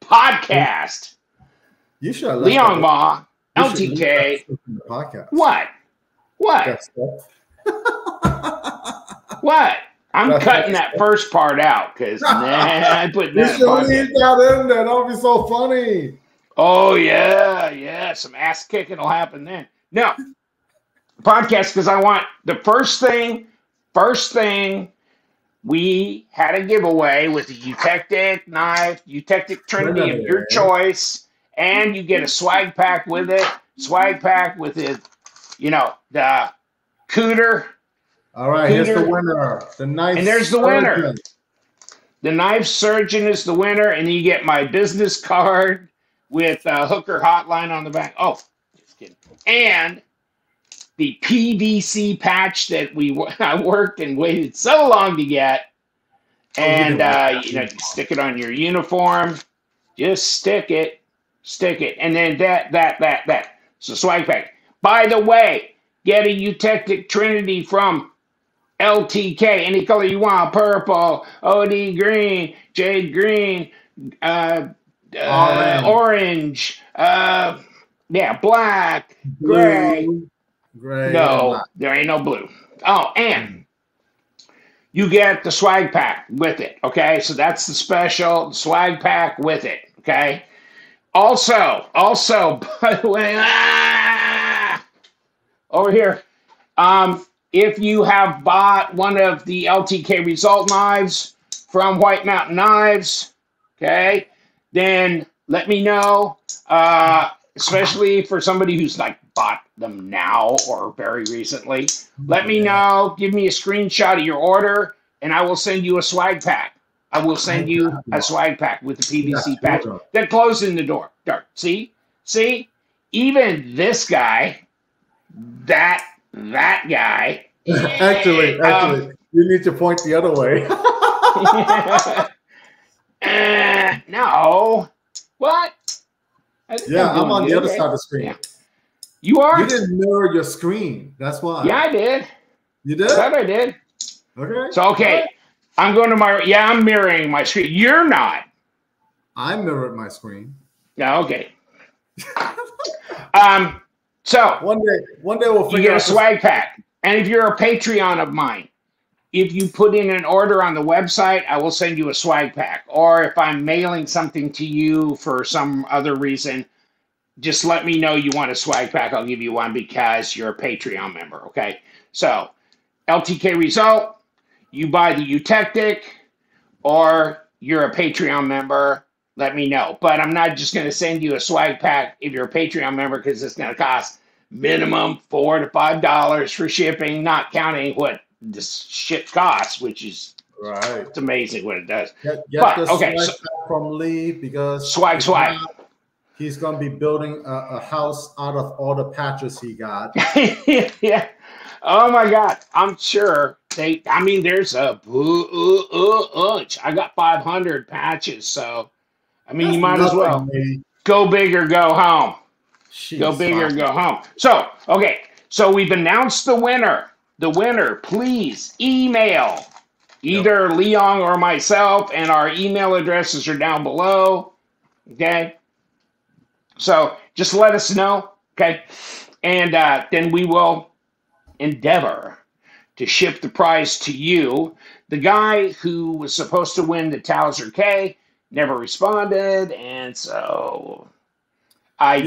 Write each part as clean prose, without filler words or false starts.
podcast. You should have Liong Mah, LTK. Podcast. What? What? I'm cutting that first part out because I put that. You should leave that in there. That'll be so funny. Oh yeah. Some ass kicking will happen then. No podcast because I want the first thing. We had a giveaway with the Eutektik knife, Eutektik Trinity of your choice, and you get a swag pack with it. Swag pack with it, the cooter. All right, here's the winner. The knife. And there's the winner. The knife surgeon is the winner, and you get my business card with a hooker hotline on the back. Oh, just kidding. And the PVC patch that I worked and waited so long to get. And, you stick it on your uniform. Just stick it. And then that. So swag pack. By the way, get a Eutektik Trinity from LTK. Any color you want. Purple, OD green, jade green, orange, black, gray. No, there ain't no blue. Oh, and you get the swag pack with it, okay? So that's the special swag pack with it, okay? Also, by the way, over here, if you have bought one of the LTK Result knives from White Mountain Knives, okay, then let me know, especially for somebody who's bought them now or very recently. Let me know. Give me a screenshot of your order, and I will send you a swag pack. I will send you a swag pack with the PVC patch. Then close in the door. See? Even this guy, that guy. Actually, you need to point the other way. No. What? Yeah, I'm on the other side of the screen. Yeah. You are? You didn't mirror your screen. That's why. Yeah, I did. You did? I thought I did. Okay. So, okay. Right. I'm going to I'm mirroring my screen. You're not. I mirrored my screen. Yeah, okay. So. One day we'll figure out. You get a swag pack. And if you're a Patreon of mine, if you put in an order on the website, I will send you a swag pack. Or if I'm mailing something to you for some other reason, just let me know you want a swag pack. I'll give you one because you're a Patreon member, okay? So, LTK Result, you buy the Eutektik, or you're a Patreon member, let me know. But I'm not just going to send you a swag pack if you're a Patreon member because it's going to cost minimum $4 to $5 for shipping, not counting what this shit costs, which is it's amazing what it does. Get the swag from Lee because swag. He's going to be building a house out of all the patches he got. Yeah. Oh, my God. I'm sure. There's a bunch. I got 500 patches, so, you might as well. Go big or go home. Go big or go home. So, okay. So, we've announced the winner. The winner, please email either Liong or myself, and our email addresses are down below. Okay? So just let us know, okay? And then we will endeavor to ship the prize to you. The guy who was supposed to win the Towser K never responded, and so I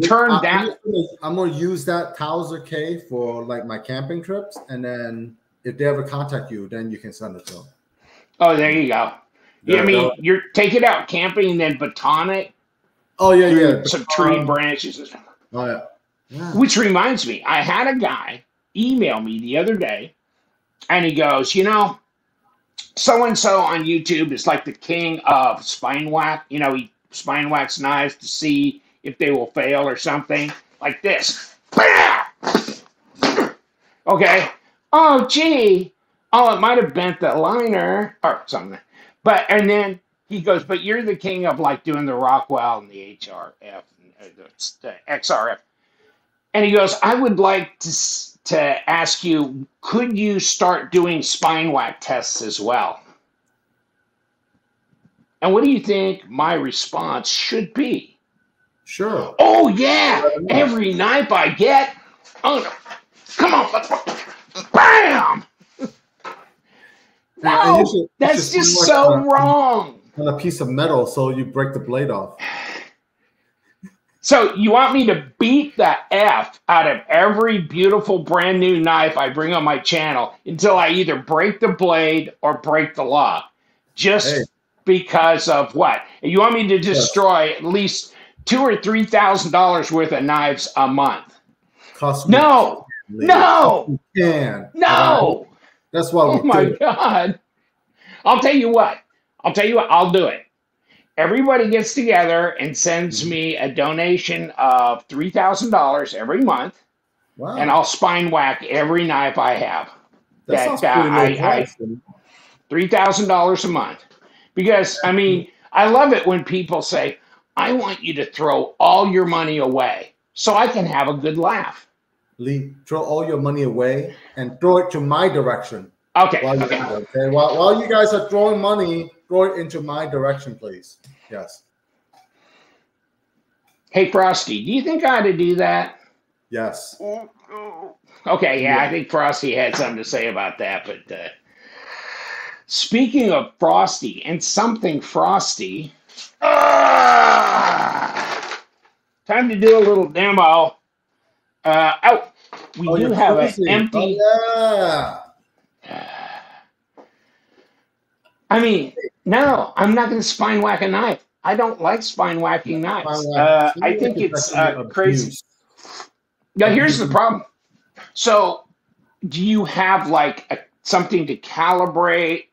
turned down. I'm going to use that Towser K for my camping trips, and then if they ever contact you, then you can send it to them. Oh, there you go. You're take it out camping and then baton it. Oh, yeah. Some tree branches and stuff. Oh, yeah. Which reminds me, I had a guy email me the other day, and he goes, so-and-so on YouTube is like the king of spine whack. He spine whacks knives to see if they will fail or something. Like this. Okay. Oh, gee. Oh, it might have bent the liner or something. And then he goes, but you're the king of doing the Rockwell and the HRF, the XRF. And he goes, I would like to ask you, could you start doing spine whack tests as well? And what do you think my response should be? Sure. Oh, yeah. Every knife I get, oh, come on. Bam. No, that's just so wrong. On a piece of metal so you break the blade off. So you want me to beat the F out of every beautiful brand new knife I bring on my channel until I either break the blade or break the lock? Just because of what? You want me to destroy at least $2,000 or $3,000 worth of knives a month? No. No. No. That's why we do it. Oh my God. I'll tell you what. I'll do it. Everybody gets together and sends me a donation of $3,000 every month. Wow. And I'll spine whack every knife I have. That sounds pretty $3,000 a month. Because, I mean, I love it when people say, I want you to throw all your money away so I can have a good laugh. Lee, throw all your money away and throw it to my direction. Okay. While you guys are throwing money, throw it into my direction, please. Yes. Hey, Frosty, do you think I ought to do that? Yes. Okay, yeah, I think Frosty had something to say about that. But speaking of Frosty and something frosty, time to do a little demo. We do have an empty. Oh, yeah. I mean, no, I'm not going to spine whack a knife. I don't like spine whacking knives. I think it's crazy. Now, here's the problem. So, do you have like something to calibrate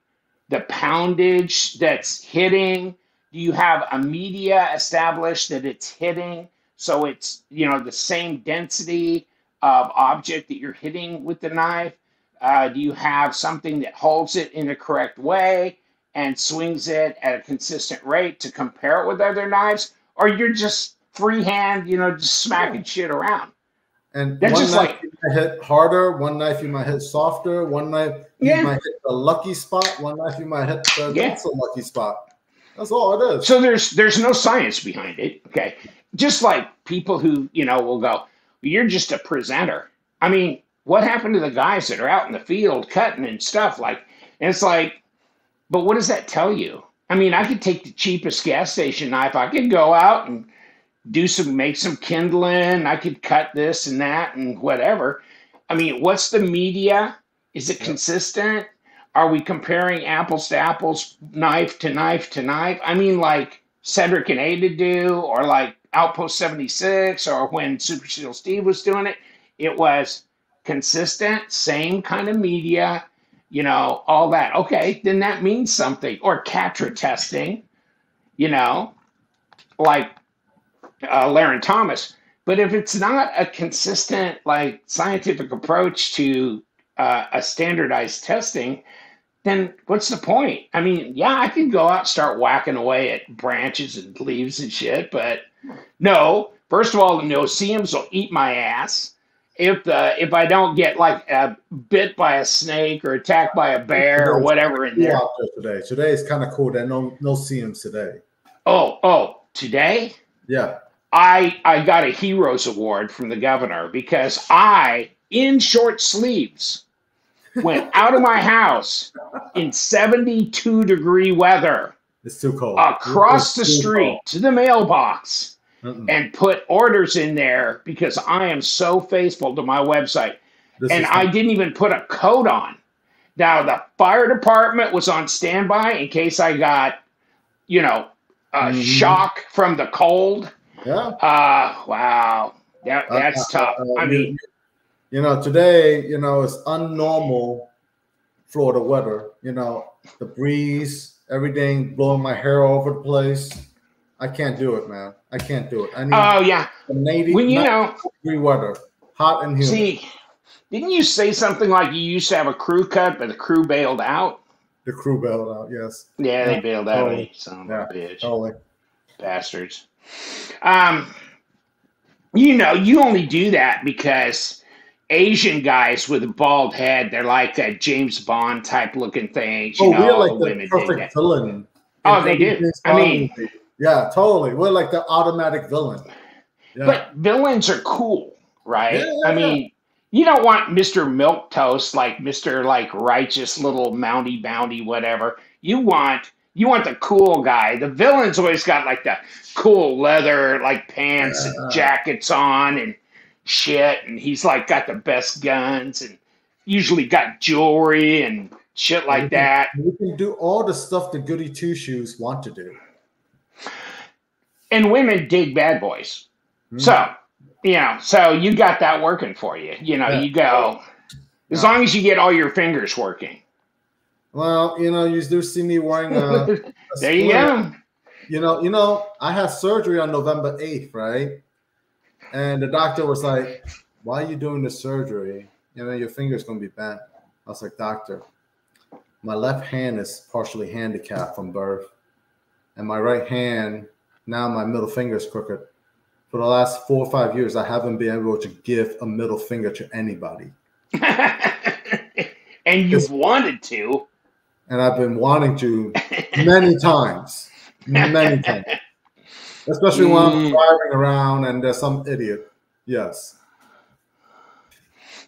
the poundage that's hitting? Do you have a media established that it's hitting? So it's, the same density of object that you're hitting with the knife? Do you have something that holds it in the correct way and swings it at a consistent rate to compare it with other knives? Or you're just freehand, just smacking shit around? And that's one knife you might hit harder, one knife you might hit softer, one knife you might hit the lucky spot, one knife you might hit the not so lucky spot. That's all it is. So there's no science behind it. Okay. Just like people who, will go, you're just a presenter. I mean, what happened to the guys that are out in the field cutting and stuff? And it's like, but what does that tell you? I mean, I could take the cheapest gas station knife. I could go out and make some kindling. I could cut this and that and whatever. I mean, what's the media? Is it consistent? Are we comparing apples to apples, knife to knife to knife? I mean, like Cedric and Ada do, or like Outpost 76, or when Super Steel Steve was doing it. It was consistent, same kind of media, all that. Okay, then that means something. Or Catra testing, like Laren Thomas. But if it's not a consistent, like, scientific approach to a standardized testing, then what's the point? I mean, yeah, I can go out and start whacking away at branches and leaves and shit, but no. First of all, the no-see-ums will eat my ass. If I don't get like bit by a snake or attacked by a bear or whatever in there. Today is kind of cool. There are no see-ums today. Oh, today? Yeah. I got a Heroes Award from the governor because I, in short sleeves, went out of my house in 72-degree weather. It's too cold. Across the street to the mailbox. And put orders in there because I am so faithful to my website. And I didn't even put a coat on. Now, the fire department was on standby in case I got, shock from the cold. Yeah. Wow. That's tough. I mean, today, it's unnormal Florida weather. The breeze, everything blowing my hair all over the place. I can't do it, man. I can't do it. I need 90-degree weather, hot and humid. See, didn't you say something like you used to have a crew cut, but the crew bailed out? The crew bailed out, yes. Yeah, they bailed out. Son of a bitch. Totally. Bastards. You only do that because Asian guys with a bald head, they're like a James Bond type looking things. We're like the perfect villain. in Oh, they do. every I Bond mean, movie. Yeah, totally. We're like the automatic villain. Yeah. but villains are cool, Yeah, right? I yeah, yeah. mean, you don't want Mr. Milquetoast, like Mr. like righteous little mounty bounty whatever. You want the cool guy. The villain's always got like the cool leather like pants and Yeah. jackets on and shit, and he's like got the best guns and usually got jewelry and shit And like that. we can do all the stuff the goody two shoes want to do. And women dig bad boys. Mhm. So you got that working for you. Yeah. You go as Yeah. long as you get all your fingers working. Well, you do see me wearing a There you splint. go. I had surgery on November 8th, right? And the doctor was like, "Why are you doing this surgery? Your finger's gonna be bent." I was like, "Doctor, my left hand is partially handicapped from birth, and my right hand, now my middle finger is crooked. For the last 4 or 5 years, I haven't been able to give a middle finger to anybody. And you've wanted to. And I've been wanting to many times, especially when I'm driving around and there's some idiot." Yes.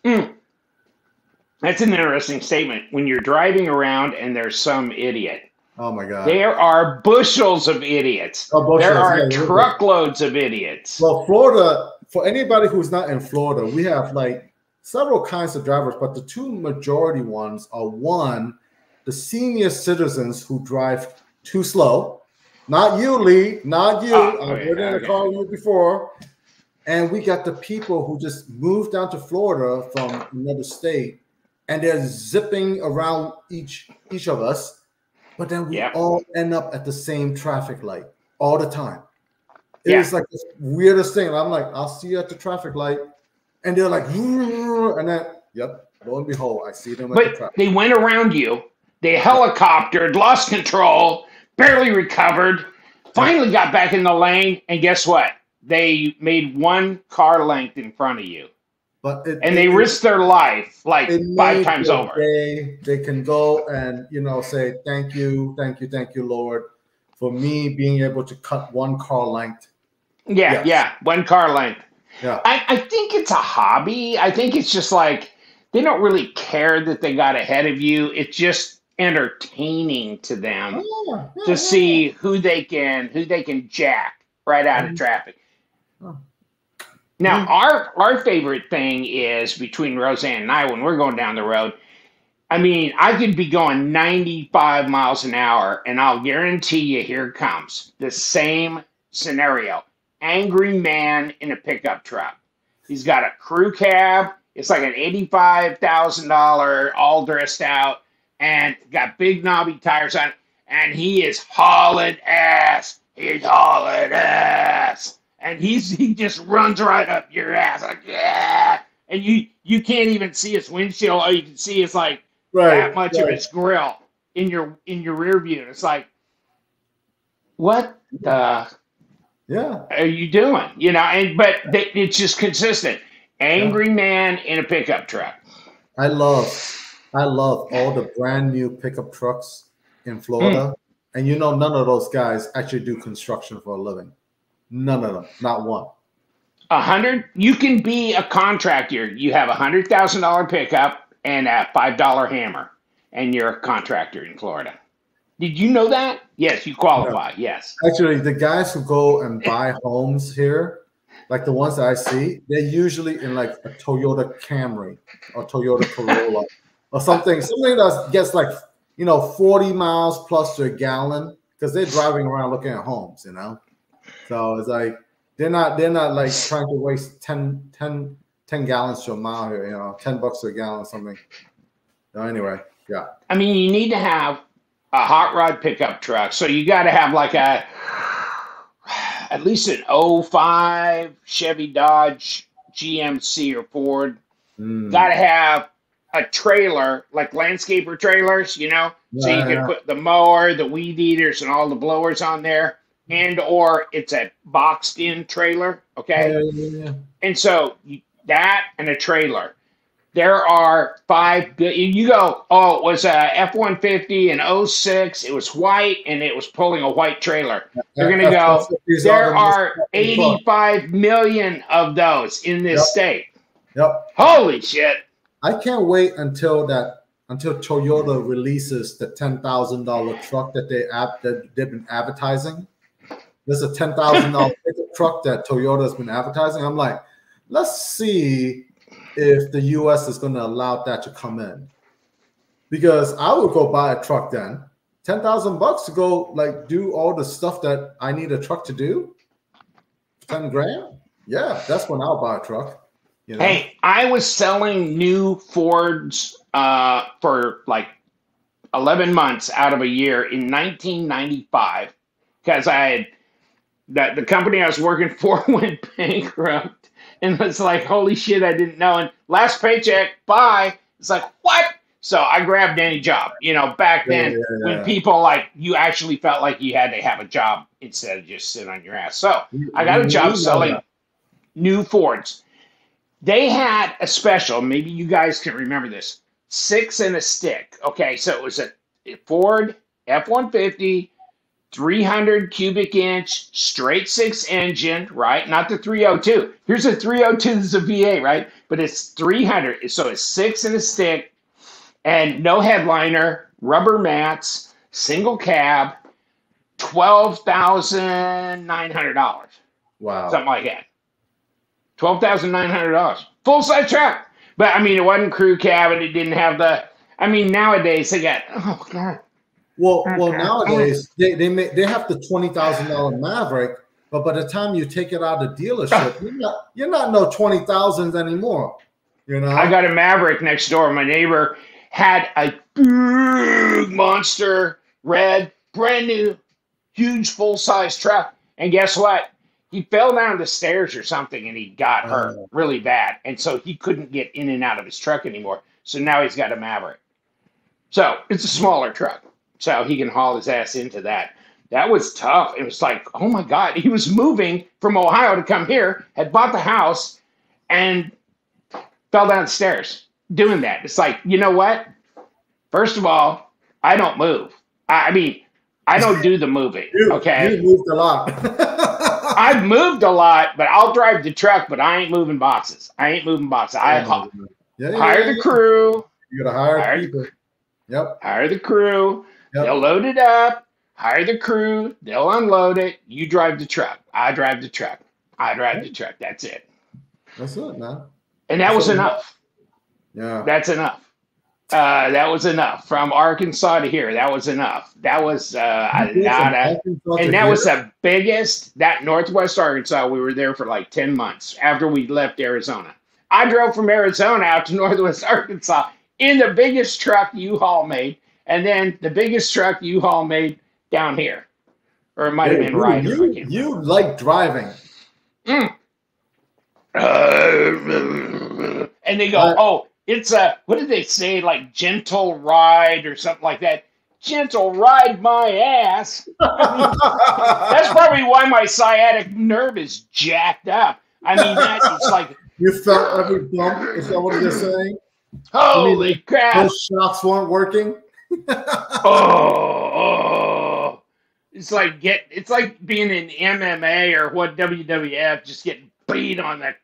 That's an interesting statement. When you're driving around and there's some idiot. Oh my God. There are bushels of idiots. There are truckloads of idiots. Well, Florida, for anybody who's not in Florida, we have like several kinds of drivers, but the two majority ones are one, the senior citizens who drive too slow. Not you, Lee. Not you. I've been in a car with you before. And we got the people who just moved down to Florida from another state, and they're zipping around each of us. But then we all end up at the same traffic light all the time. It's like the weirdest thing. I'm like, "I'll see you at the traffic light." And they're like, and then, yep, lo and behold, I see them at the traffic light. They went around you. They helicoptered, lost control, barely recovered, finally got back in the lane. And guess what? They made one car length in front of you. And they risked their life like 5 times over. They can go and, say, thank you, Lord, for me being able to cut one car length. One car length. Yeah. I think it's a hobby. I think it's just like they don't really care that they got ahead of you. It's just entertaining to them to see who they can jack right out of traffic. Now, our favorite thing is between Roseanne and I when we're going down the road. I mean, I could be going 95 miles an hour, and I'll guarantee you here it comes. The same scenario. Angry man in a pickup truck. He's got a crew cab. It's like an $85,000, all dressed out, and got big knobby tires on it, and he is hauling ass. He's hauling ass. And he just runs right up your ass like, yeah. And you can't even see his windshield. All you can see is like that much of his grill in your rear view. And it's like, what the are you doing? But it's just consistent. Angry man in a pickup truck. I love all the brand new pickup trucks in Florida. And none of those guys actually do construction for a living. None of them, not one. 100. You can be a contractor. You have $100,000 pickup and a $5 hammer, and you're a contractor in Florida. Did you know that? Yes, you qualify. No. Yes. Actually, the guys who go and buy homes here, like the ones that I see, they're usually in like a Toyota Camry or Toyota Corolla or something that gets like 40 miles plus to a gallon because they're driving around looking at homes, So it's like they're not like trying to waste 10 gallons to a mile here, $10 to a gallon or something. So anyway, yeah. I mean, you need to have a hot rod pickup truck. So you got to have like at least an 05 Chevy Dodge GMC or Ford. Got to have a trailer, like landscaper trailers, so you can put the mower, the weed eaters, and all the blowers on there. And or it's a boxed in trailer, okay? Yeah. And so that and a trailer. There are 5 billion. You go, oh, it was a F-150 in '06. It was white, and it was pulling a white trailer. You're going to go, there are 85 million of those in this state. Yep. Holy shit. I can't wait until Toyota releases the $10,000 truck that they've been advertising. There's a $10,000 truck that Toyota's been advertising. I'm like, let's see if the U.S. is going to allow that to come in, because I would go buy a truck then. $10,000 to go like do all the stuff that I need a truck to do. 10 grand, yeah, that's when I'll buy a truck. You know? Hey, I was selling new Fords for like 11 months out of a year in 1995 because I had the company I was working for went bankrupt. And it's like, holy shit, I didn't know. And last paycheck, bye. It's like, what? So I grabbed any job. You know, back then when people like, you actually felt like you had to have a job instead of just sit on your ass. So I got a job selling new Fords. They had a special, maybe you guys can remember this, 6 and a stick. Okay, so it was a Ford F-150, 300 cubic inch, straight 6 engine, right? Not the 302. Here's a 302, this is a V8, right? But it's 300, so it's 6 and a stick, and no headliner, rubber mats, single cab, $12,900. Wow. Something like that. $12,900. Full-size truck. But, I mean, it wasn't crew cab, and it didn't have the, I mean, nowadays they got, oh, God. Well, nowadays they have the $20,000 Maverick, but by the time you take it out of the dealership, you're not no 20,000s anymore. You know, I got a Maverick next door. My neighbor had a big monster red, brand new, huge full size truck, and guess what? He fell down the stairs or something, and he got hurt really bad, and so he couldn't get in and out of his truck anymore. So now he's got a Maverick. So it's a smaller truck. So he can haul his ass into that. That was tough. It was like, oh my God. He was moving from Ohio to come here, had bought the house, and fell down the stairs doing that. It's like, you know what? First of all, I don't move. I mean, I don't do the moving. Okay. You moved a lot. I've moved a lot, but I'll drive the truck, but I ain't moving boxes. I hire the crew. You gotta hire people. Yep. Hire the crew. Yep. They'll load it up. Hire the crew. They'll unload it. You drive the truck. I drive the truck. The truck. That's it. That's it, man. And that was enough. Yeah. That's enough. That was enough. From Arkansas to here, that was enough. That was and that was the biggest. That Northwest Arkansas, we were there for like 10 months after we left Arizona. I drove from Arizona out to Northwest Arkansas in the biggest truck U-Haul made. And then the biggest truck U-Haul made down here. Or it might have been Ryder. You like driving. And they go, oh, it's a, what did they say? Like gentle ride or something like that. Gentle ride my ass. That's probably why my sciatic nerve is jacked up. I mean, it's like. You felt every bump? Is that what you're saying? Holy crap. Those shocks weren't working? It's like being in MMA or what WWF, just getting beat on the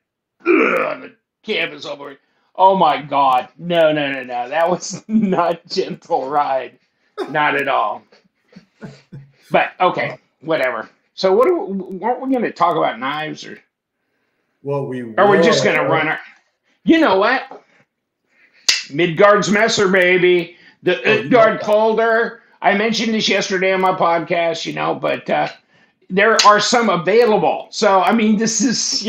canvas over. Oh my God. No. That was not gentle ride. Not at all. But okay, whatever. So weren't we going to talk about knives or? Well, we're just going to run our, you know what? Midgard's Messer, baby. The Utgard folder. I mentioned this yesterday on my podcast, but there are some available. So, I mean, this is,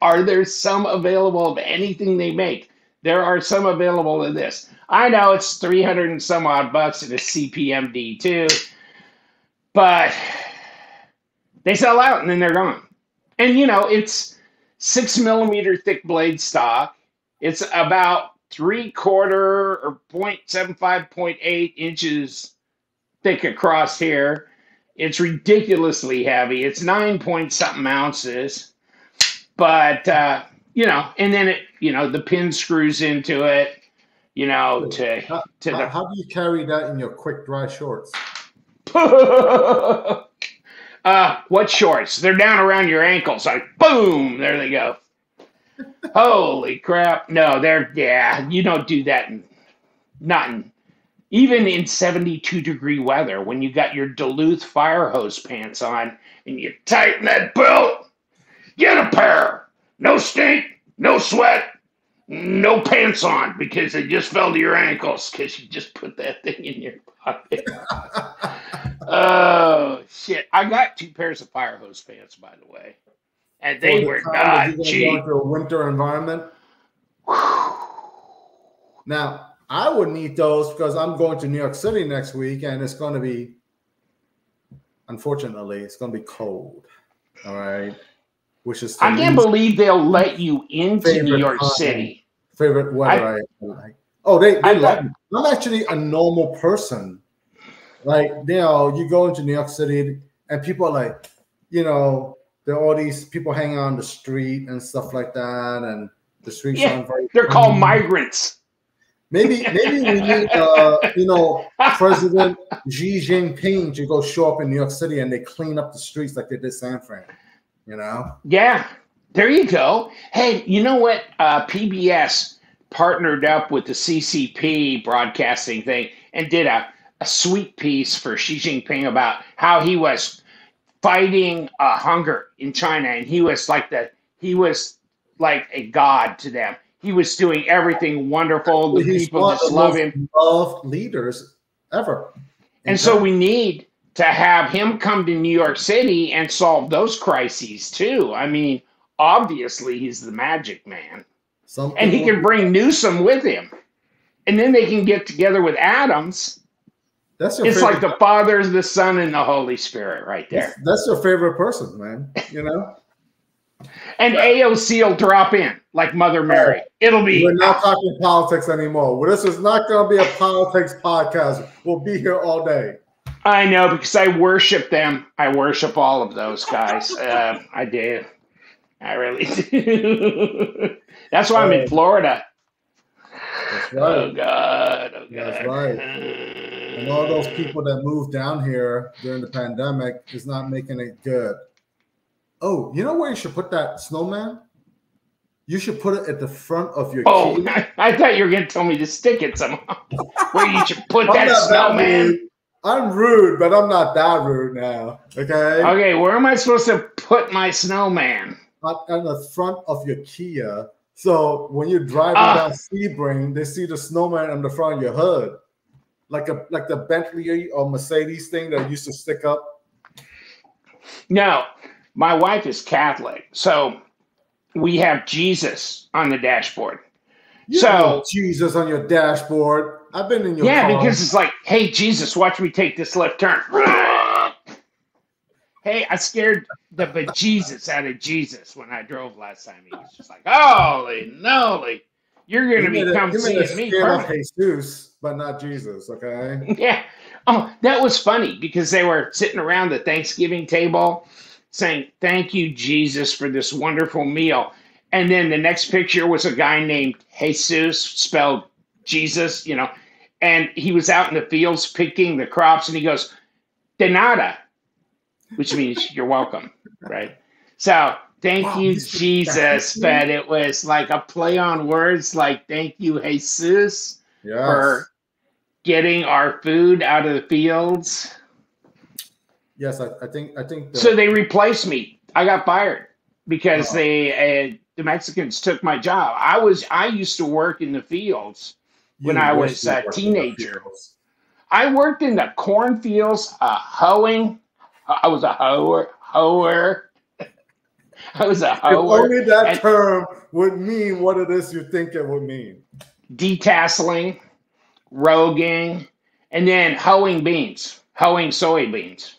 are there some available of anything they make? There are some available of this. I know it's 300 and some odd bucks at a CPMD too, but they sell out and then they're gone. And, it's 6 millimeter thick blade stock. It's about 3/4 or 0.75, 0.8 inches thick across here. It's ridiculously heavy. It's 9 point something ounces, but and then the pin screws into it, How do you carry that in your quick dry shorts? What shorts? They're down around your ankles. Like, boom, there they go. Holy crap. No, you don't do that. Even in 72-degree weather, when you got your Duluth fire hose pants on and you tighten that belt, get a pair. No stink, no sweat, no pants on because they just fell to your ankles because you just put that thing in your pocket. Oh, shit. I got 2 pairs of fire hose pants, by the way. And they were not cheap. Go into a winter environment. Now, I would need those because I'm going to New York City next week, and it's going to be, unfortunately, it's going to be cold. All right. I can't believe they'll let you into New York City. Favorite weather I like. Oh, they love me. I'm actually a normal person. Like, you go into New York City and people are like, there are all these people hanging on the street and stuff like that. And the streets aren't very they're called migrants. Maybe we need, President Xi Jinping to go show up in New York City and they clean up the streets like they did San Fran, Yeah, there you go. Hey, you know what? PBS partnered up with the CCP broadcasting thing and did a sweet piece for Xi Jinping about how he was fighting hunger in China, and he was like a god to them. He was doing everything wonderful. The people just love him. Loved leaders ever. And so we need to have him come to New York City and solve those crises too. I mean, obviously he's the magic man. And he can bring Newsom with him. And then they can get together with Adams. It's like the Father, the Son, and the Holy Spirit right there. That's your favorite person, man. And AOC will drop in like Mother Mary. It'll be. We're not talking politics anymore. Well, this is not going to be a politics podcast. We'll be here all day. I know, because I worship them. I worship all of those guys. I do. I really do. That's why I'm in Florida. That's right. Oh, God. That's right. And all those people that moved down here during the pandemic is not making it good. Oh, you know where you should put that snowman? You should put it at the front of your Kia. I thought you were going to tell me to stick it somehow. Where you should put that snowman. I'm rude, but I'm not that rude now. Okay? Okay, where am I supposed to put my snowman? On the front of your Kia. So when you're driving down Sebring, they see the snowman on the front of your hood. Like the Bentley or Mercedes thing that used to stick up. No. My wife is Catholic, so we have Jesus on the dashboard. Jesus on your dashboard. I've been in your car. Yeah, because it's like, hey, Jesus, watch me take this left turn. Hey, I scared the bejesus out of Jesus when I drove last time. He was just like, holy moly, you're going to become seeing me perfect. Jesus, but not Jesus, okay? Yeah. Oh, that was funny because they were sitting around the Thanksgiving table saying, thank you, Jesus, for this wonderful meal. And then the next picture was a guy named Jesus, spelled Jesus, and he was out in the fields picking the crops, and he goes, de nada, which means you're welcome, right? So thank you, Jesus, but it was like a play on words, like thank you, Jesus, for getting our food out of the fields. Yes, I think. So they replaced me. I got fired because the Mexicans took my job. I used to work in the fields when I was a teenager. I worked in the cornfields, hoeing. I was a hoer. I was a hoer. If only that term would mean what it is you think it would mean. Detasseling, roguing, and then hoeing soybeans.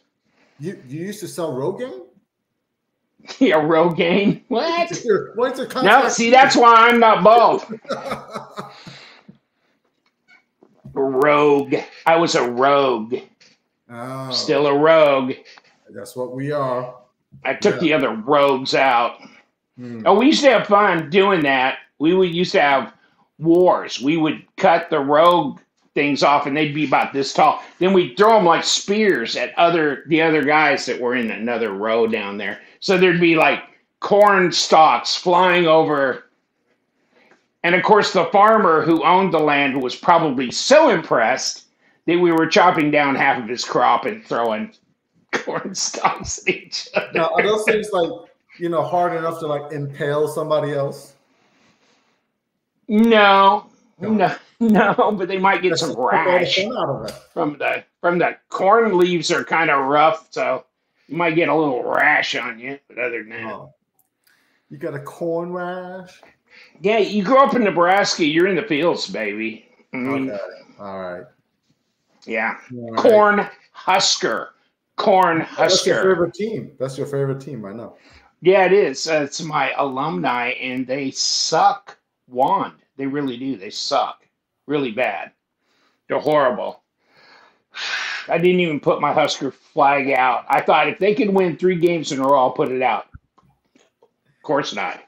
You used to sell Rogaine? Yeah, Rogaine. What? What's the concept? No, see, that's why I'm not bald. Rogue. I was a rogue. Oh, still a rogue. That's what we are. I took the other rogues out. Oh, we used to have fun doing that. We would used to have wars. We would cut the rogue things off, and they'd be about this tall. Then we'd throw them like spears at the other guys that were in another row down there. So there'd be like corn stalks flying over. And of course, the farmer who owned the land was probably so impressed that we were chopping down half of his crop and throwing corn stalks at each other. Now, are those things like, hard enough to like impale somebody else? No, but they might get some rash out of it. from the corn leaves are kind of rough, so you might get a little rash on you. But other than that, you got a corn rash. Yeah, you grew up in Nebraska. You're in the fields, baby. Okay, all right. Yeah, all corn right. husker. Corn husker. That's your favorite team. That's your favorite team, I know. Yeah, it is. It's my alumni, and they suck wand. They really do. They suck really bad. They're horrible. I didn't even put my Husker flag out. I thought if they could win 3 games in a row, I'll put it out. Of course not.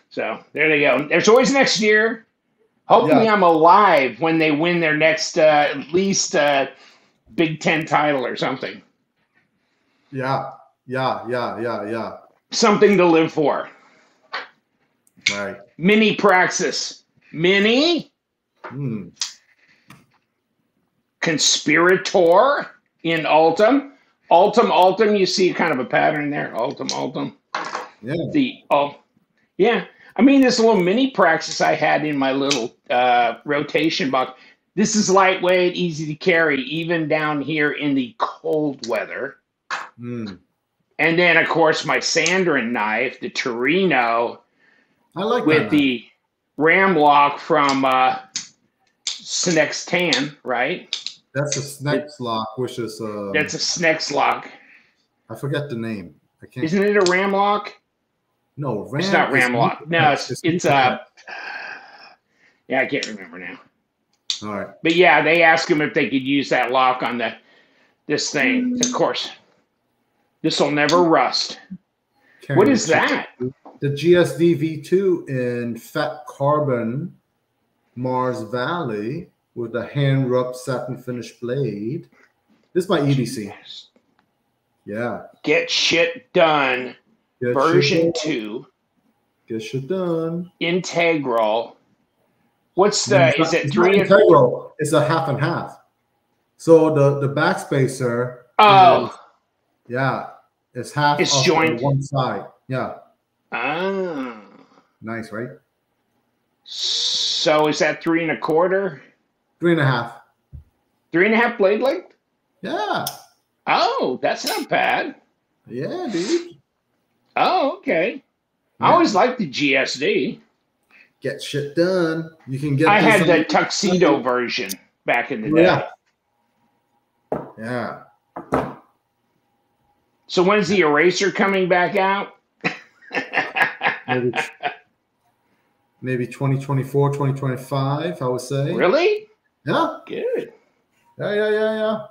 So there they go. There's always next year. Hopefully I'm alive when they win their next at least Big Ten title or something. Yeah. Something to live for. Right. Mini Praxis. Mini? Conspirator in Ultim. Ultim, you see kind of a pattern there. Ultim. Yeah. Yeah. I mean, this little mini Praxis I had in my little rotation box. This is lightweight, easy to carry, even down here in the cold weather. And then, of course, my Sandrin knife, the Torino, I like with the ram lock from Snex Tan, right? That's a Snex lock, which is that's a Snex lock. I forget the name. I can't. Isn't it a ram lock? No, it's not ram lock. No, it's yeah, I can't remember now. All right. But yeah, they asked him if they could use that lock on this thing. Of course, this will never rust. What is that? The GSD V2 in Fat Carbon Mars Valley with a hand rubbed satin finish blade. This is my EDC. Yeah. Get shit done. Version 2. Get shit done. Integral. What's the? Is it 3 and 4? It's a half and half. So the backspacer. It's half. It's joined one side. Yeah. Ah. Nice, right? So is that 3 1/4? 3 1/2. 3 1/2 blade length? Yeah. Oh, that's not bad. Yeah, dude. Oh, okay. I always liked the GSD. Get shit done. You can get. I had the tuxedo version back in the day. Yeah. So when's the eraser coming back out? Maybe 2024, 2025, I would say. Really? Yeah. Good. Yeah.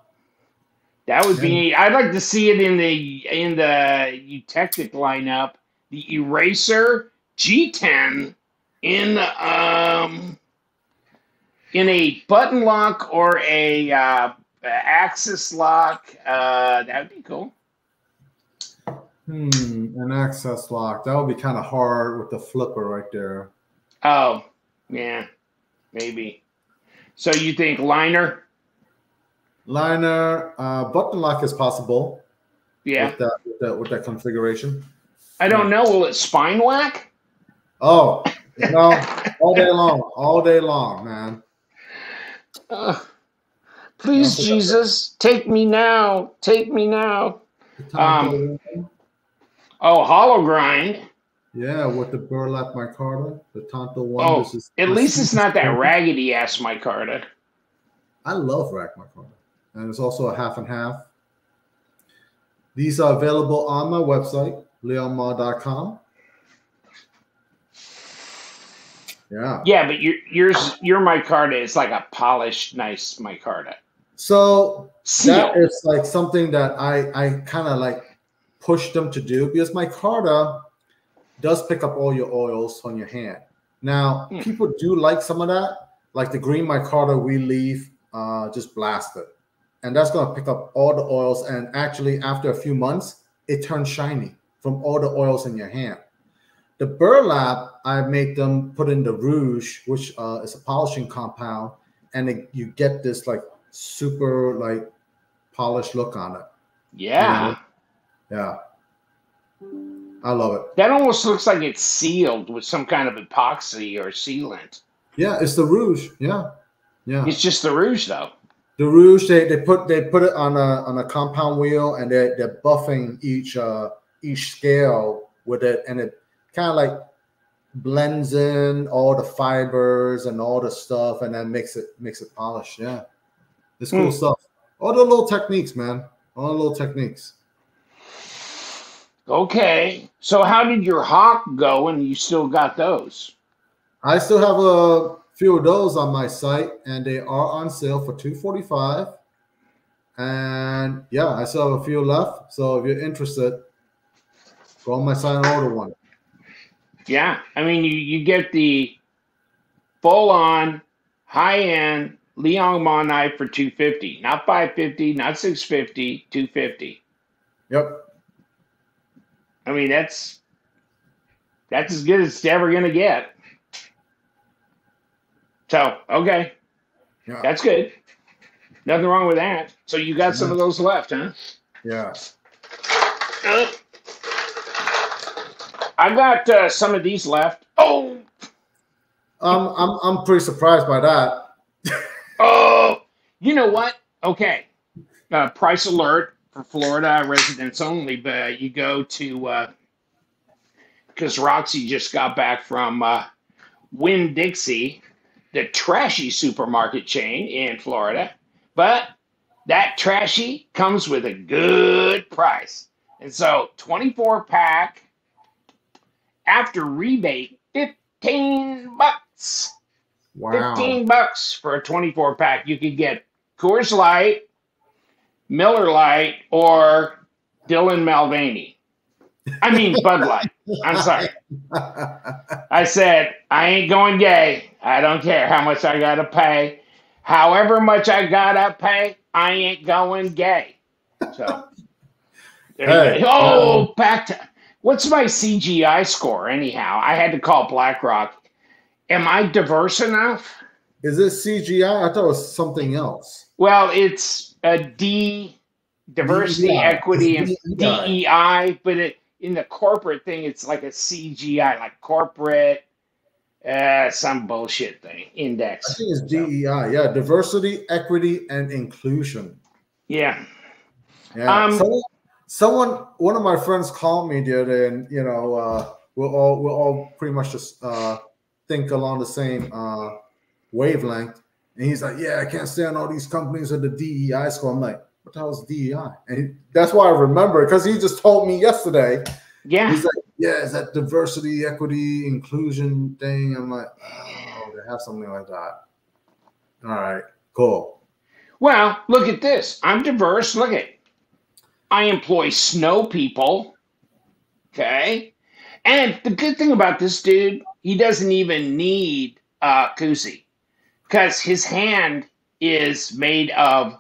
That would be. I'd like to see it in the Eutektik lineup. The eraser G10 in a button lock or a axis lock. That would be cool. An access lock. That would be kind of hard with the flipper right there. Oh, yeah, maybe. So you think liner? Liner, button lock is possible. Yeah. With that configuration. I don't know. Will it spine whack? Oh, all day long, man. Please, Jesus, take me now. Take me now. Hollow grind. Yeah, with the burlap micarta, the Tonto one. At least it's not that raggedy ass micarta. I love rack micarta, and it's also a half and half. These are available on my website, liongmah.com. Yeah. Yeah, but your micarta is like a polished, nice micarta. So that is like something that I kind of like pushed them to do, because micarta does pick up all your oils on your hand. Now, people do like some of that, like the green micarta we leave just blasted. And that's going to pick up all the oils. And actually, after a few months, it turns shiny from all the oils in your hand. The burlap, I make them put in the rouge, which is a polishing compound. And you get this like super like polished look on it. Yeah. You know? Yeah. I love it. That almost looks like it's sealed with some kind of epoxy or sealant. Yeah, it's the rouge. Yeah. Yeah. It's just the rouge though. The rouge, they put it on a compound wheel, and they're buffing each scale with it, and it kind of like blends in all the fibers and all the stuff, and then makes it polished. Yeah, it's cool stuff. All the little techniques, man. All the little techniques. Okay, so how did your hawk go, and you still got those? I still have a few of those on my site, and they are on sale for $245. And yeah, I still have a few left. So if you're interested, go on my site and order one. Yeah, I mean, you get the full-on, high-end Liong Mah knife for $250, not $550, not $650, $250. Yep. I mean, that's as good as it's ever gonna get. So, okay. Yeah. That's good. Nothing wrong with that. So you got some of those left, huh? Yeah. I got some of these left. Oh. I'm pretty surprised by that. Oh, you know what? Okay. Price alert for Florida residents only, but you go to because Roxy just got back from Winn-Dixie, the trashy supermarket chain in Florida, but that trashy comes with a good price. And so 24-pack after rebate, $15. Wow. $15 for a 24-pack. You could get Coors Light, Miller Lite, or Dylan Mulvaney. I mean Bud Light. I'm sorry. I said, I ain't going gay. I don't care how much I got to pay. However much I got to pay, I ain't going gay. So, there you go. Oh, back to, what's my CGI score anyhow? I had to call BlackRock. Am I diverse enough? Is it CGI? I thought it was something else. Well, it's a diversity, equity, and DEI, but in the corporate thing, it's like a CGI, like corporate, some bullshit thing, index. I think it's DEI, yeah, diversity, equity, and inclusion. Yeah. Yeah. One of my friends called me the other day, and you know, we're all pretty much just think along the same wavelength. And he's like, yeah, I can't stand all these companies with the DEI score. I'm like, what the hell is DEI? And that's why I remember it, because he just told me yesterday. Yeah. He's like, yeah, is that diversity, equity, inclusion thing? I'm like, oh, they have something like that. All right, cool. Well, look at this. I'm diverse. Look at it. I employ snow people. Okay. And the good thing about this dude, he doesn't even need koozie, because his hand is made of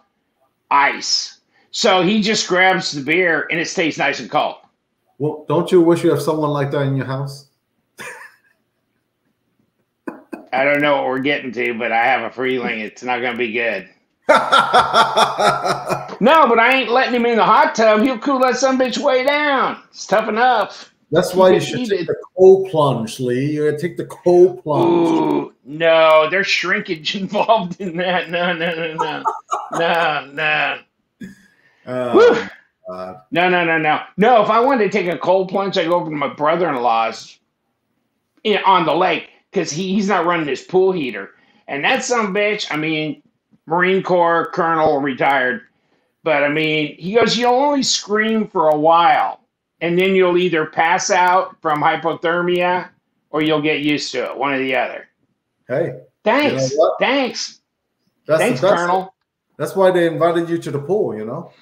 ice. So he just grabs the beer and it stays nice and cold. Well, don't you wish you have someone like that in your house? I don't know what we're getting to, but I have a feeling it's not going to be good. No, but I ain't letting him in the hot tub. He'll cool that sumbitch way down. It's tough enough. That's why you should take the cold plunge, Lee. You're going to take the cold plunge. Ooh, no, there's shrinkage involved in that. No. No, if I wanted to take a cold plunge, I go over to my brother-in-law's on the lake, because he's not running his pool heater. And that sumbitch, I mean, Marine Corps colonel, retired. But, I mean, he goes, you'll only scream for a while, and then you'll either pass out from hypothermia or you'll get used to it, one or the other. Hey. Thanks. You know Thanks. That's Thanks, Colonel. That's why they invited you to the pool, you know?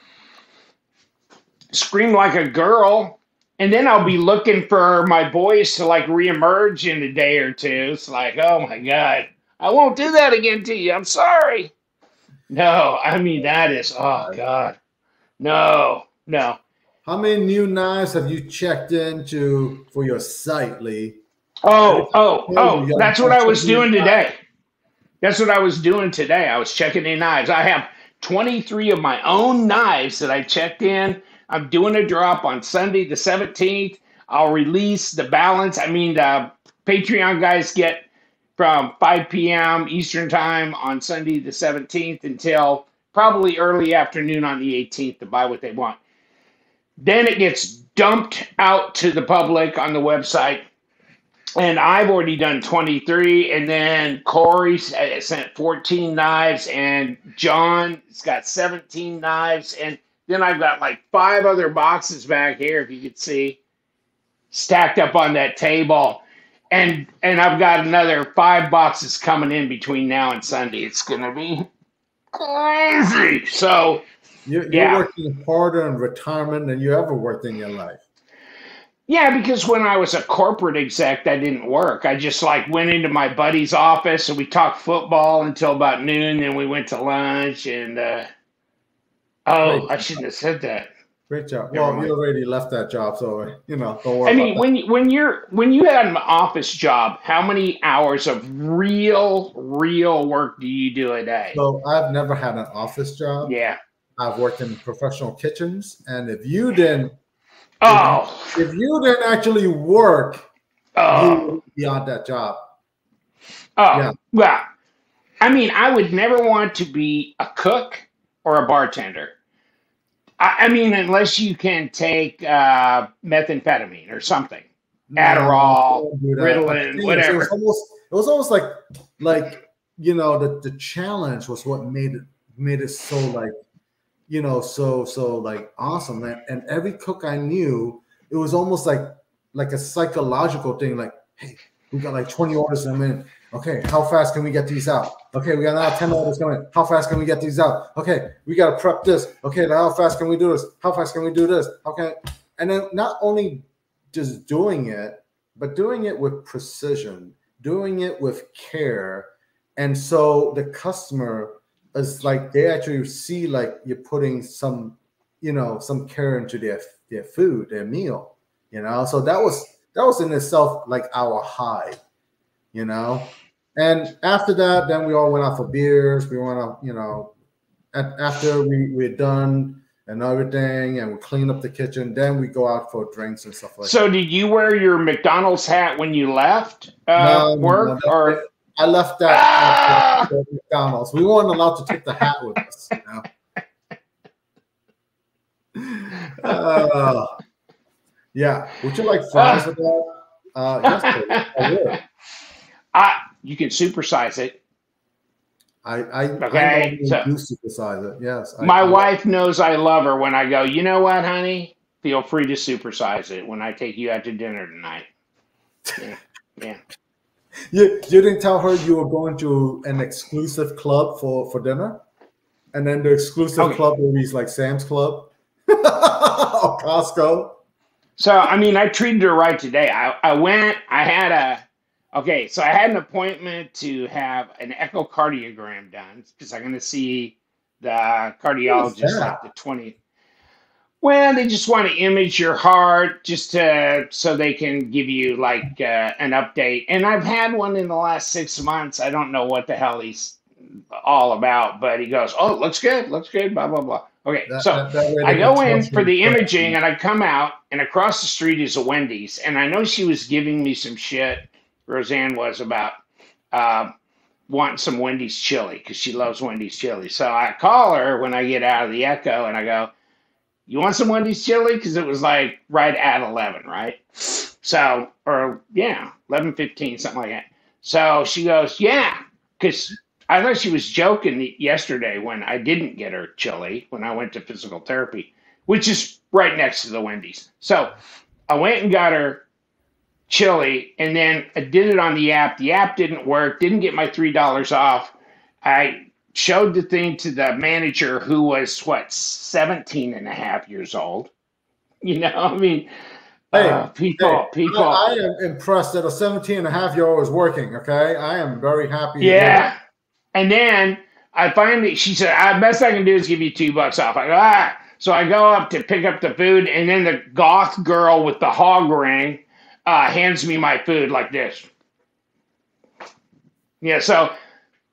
Scream like a girl. And then I'll be looking for my boys to like reemerge in a day or two. It's like, oh my God, I won't do that again to you. I'm sorry. No, I mean, that is, oh God. No, no. How many new knives have you checked into for your site, Lee? That's what I was doing today. That's what I was doing today. I was checking in knives. I have 23 of my own knives that I checked in. I'm doing a drop on Sunday the 17th. I'll release the balance. I mean, the Patreon guys get from 5 p.m. Eastern Time on Sunday the 17th until probably early afternoon on the 18th to buy what they want. Then it gets dumped out to the public on the website. And I've already done 23. And then Corey sent 14 knives. And John's got 17 knives. And then I've got like 5 other boxes back here, if you could see, stacked up on that table. And I've got another 5 boxes coming in between now and Sunday. It's going to be crazy. So you're working harder in retirement than you ever worked in your life. Yeah, because when I was a corporate exec, that didn't work. I just like went into my buddy's office and we talked football until about noon. Then we went to lunch and, I shouldn't have said that. Great job. Well, you already left that job, so don't worry. I mean, when you had an office job, how many hours of real work do you do a day? So I've never had an office job. Yeah, I've worked in professional kitchens, and if you didn't actually work, you would be on that job. Well, I mean, I would never want to be a cook or a bartender. I mean, unless you can take methamphetamine or something, Adderall, Ritalin, whatever. It was almost like the challenge was what made it so so like awesome. And every cook I knew, it was almost like a psychological thing. Like, hey, we got like 20 orders in a minute. Okay, how fast can we get these out? Okay, we got now 10 orders coming. How fast can we get these out? Okay, we got to prep this. Okay, now how fast can we do this? How fast can we do this? Okay, and then not only just doing it, but doing it with precision, doing it with care. And so the customer is like, they actually see like you're putting some care into their food, their meal, So that was in itself like our high, And after that, then we all went out for beers. We went out, after we're done and everything, and we clean up the kitchen, then we go out for drinks and stuff like that. So did you wear your McDonald's hat when you left work? No, I left that at McDonald's. We weren't allowed to take the hat with us. Yeah. Would you like fries with that? Yes, I would. You can supersize it. I do supersize it. Yes. My wife knows I love her when I go, you know what, honey? Feel free to supersize it when I take you out to dinner tonight. Yeah. You didn't tell her you were going to an exclusive club for dinner? And then the exclusive club movies like Sam's Club or Costco? So, I mean, I treated her right today. I went, I had an appointment to have an echocardiogram done because I'm going to see the cardiologist like the 20th. Well, they just want to image your heart so they can give you like an update. And I've had one in the last 6 months. I don't know what the hell he's all about, but he goes, oh, looks good, blah, blah, blah. Okay, I go in for the imaging and I come out and across the street is a Wendy's. And I know she was giving me some shit, Roseanne was, about wanting some Wendy's chili because she loves Wendy's chili. So I call her when I get out of the echo and I go, you want some Wendy's chili? Because it was like right at 11, right? So, 11:15, something like that. So she goes, yeah, because I thought she was joking yesterday when I didn't get her chili when I went to physical therapy, which is right next to the Wendy's. So I went and got her chili, and then I did it on the app. The app didn't work, didn't get my $3 off. I showed the thing to the manager who was, 17 and a half years old. I mean, Hey, people. I am impressed that a 17-and-a-half-year-old is working. Okay, I am very happy to hear Yeah. And then I finally, she said, best I can do is give you $2 off. I go, ah. So I go up to pick up the food, and then the goth girl with the hog ring hands me my food like this. Yeah, so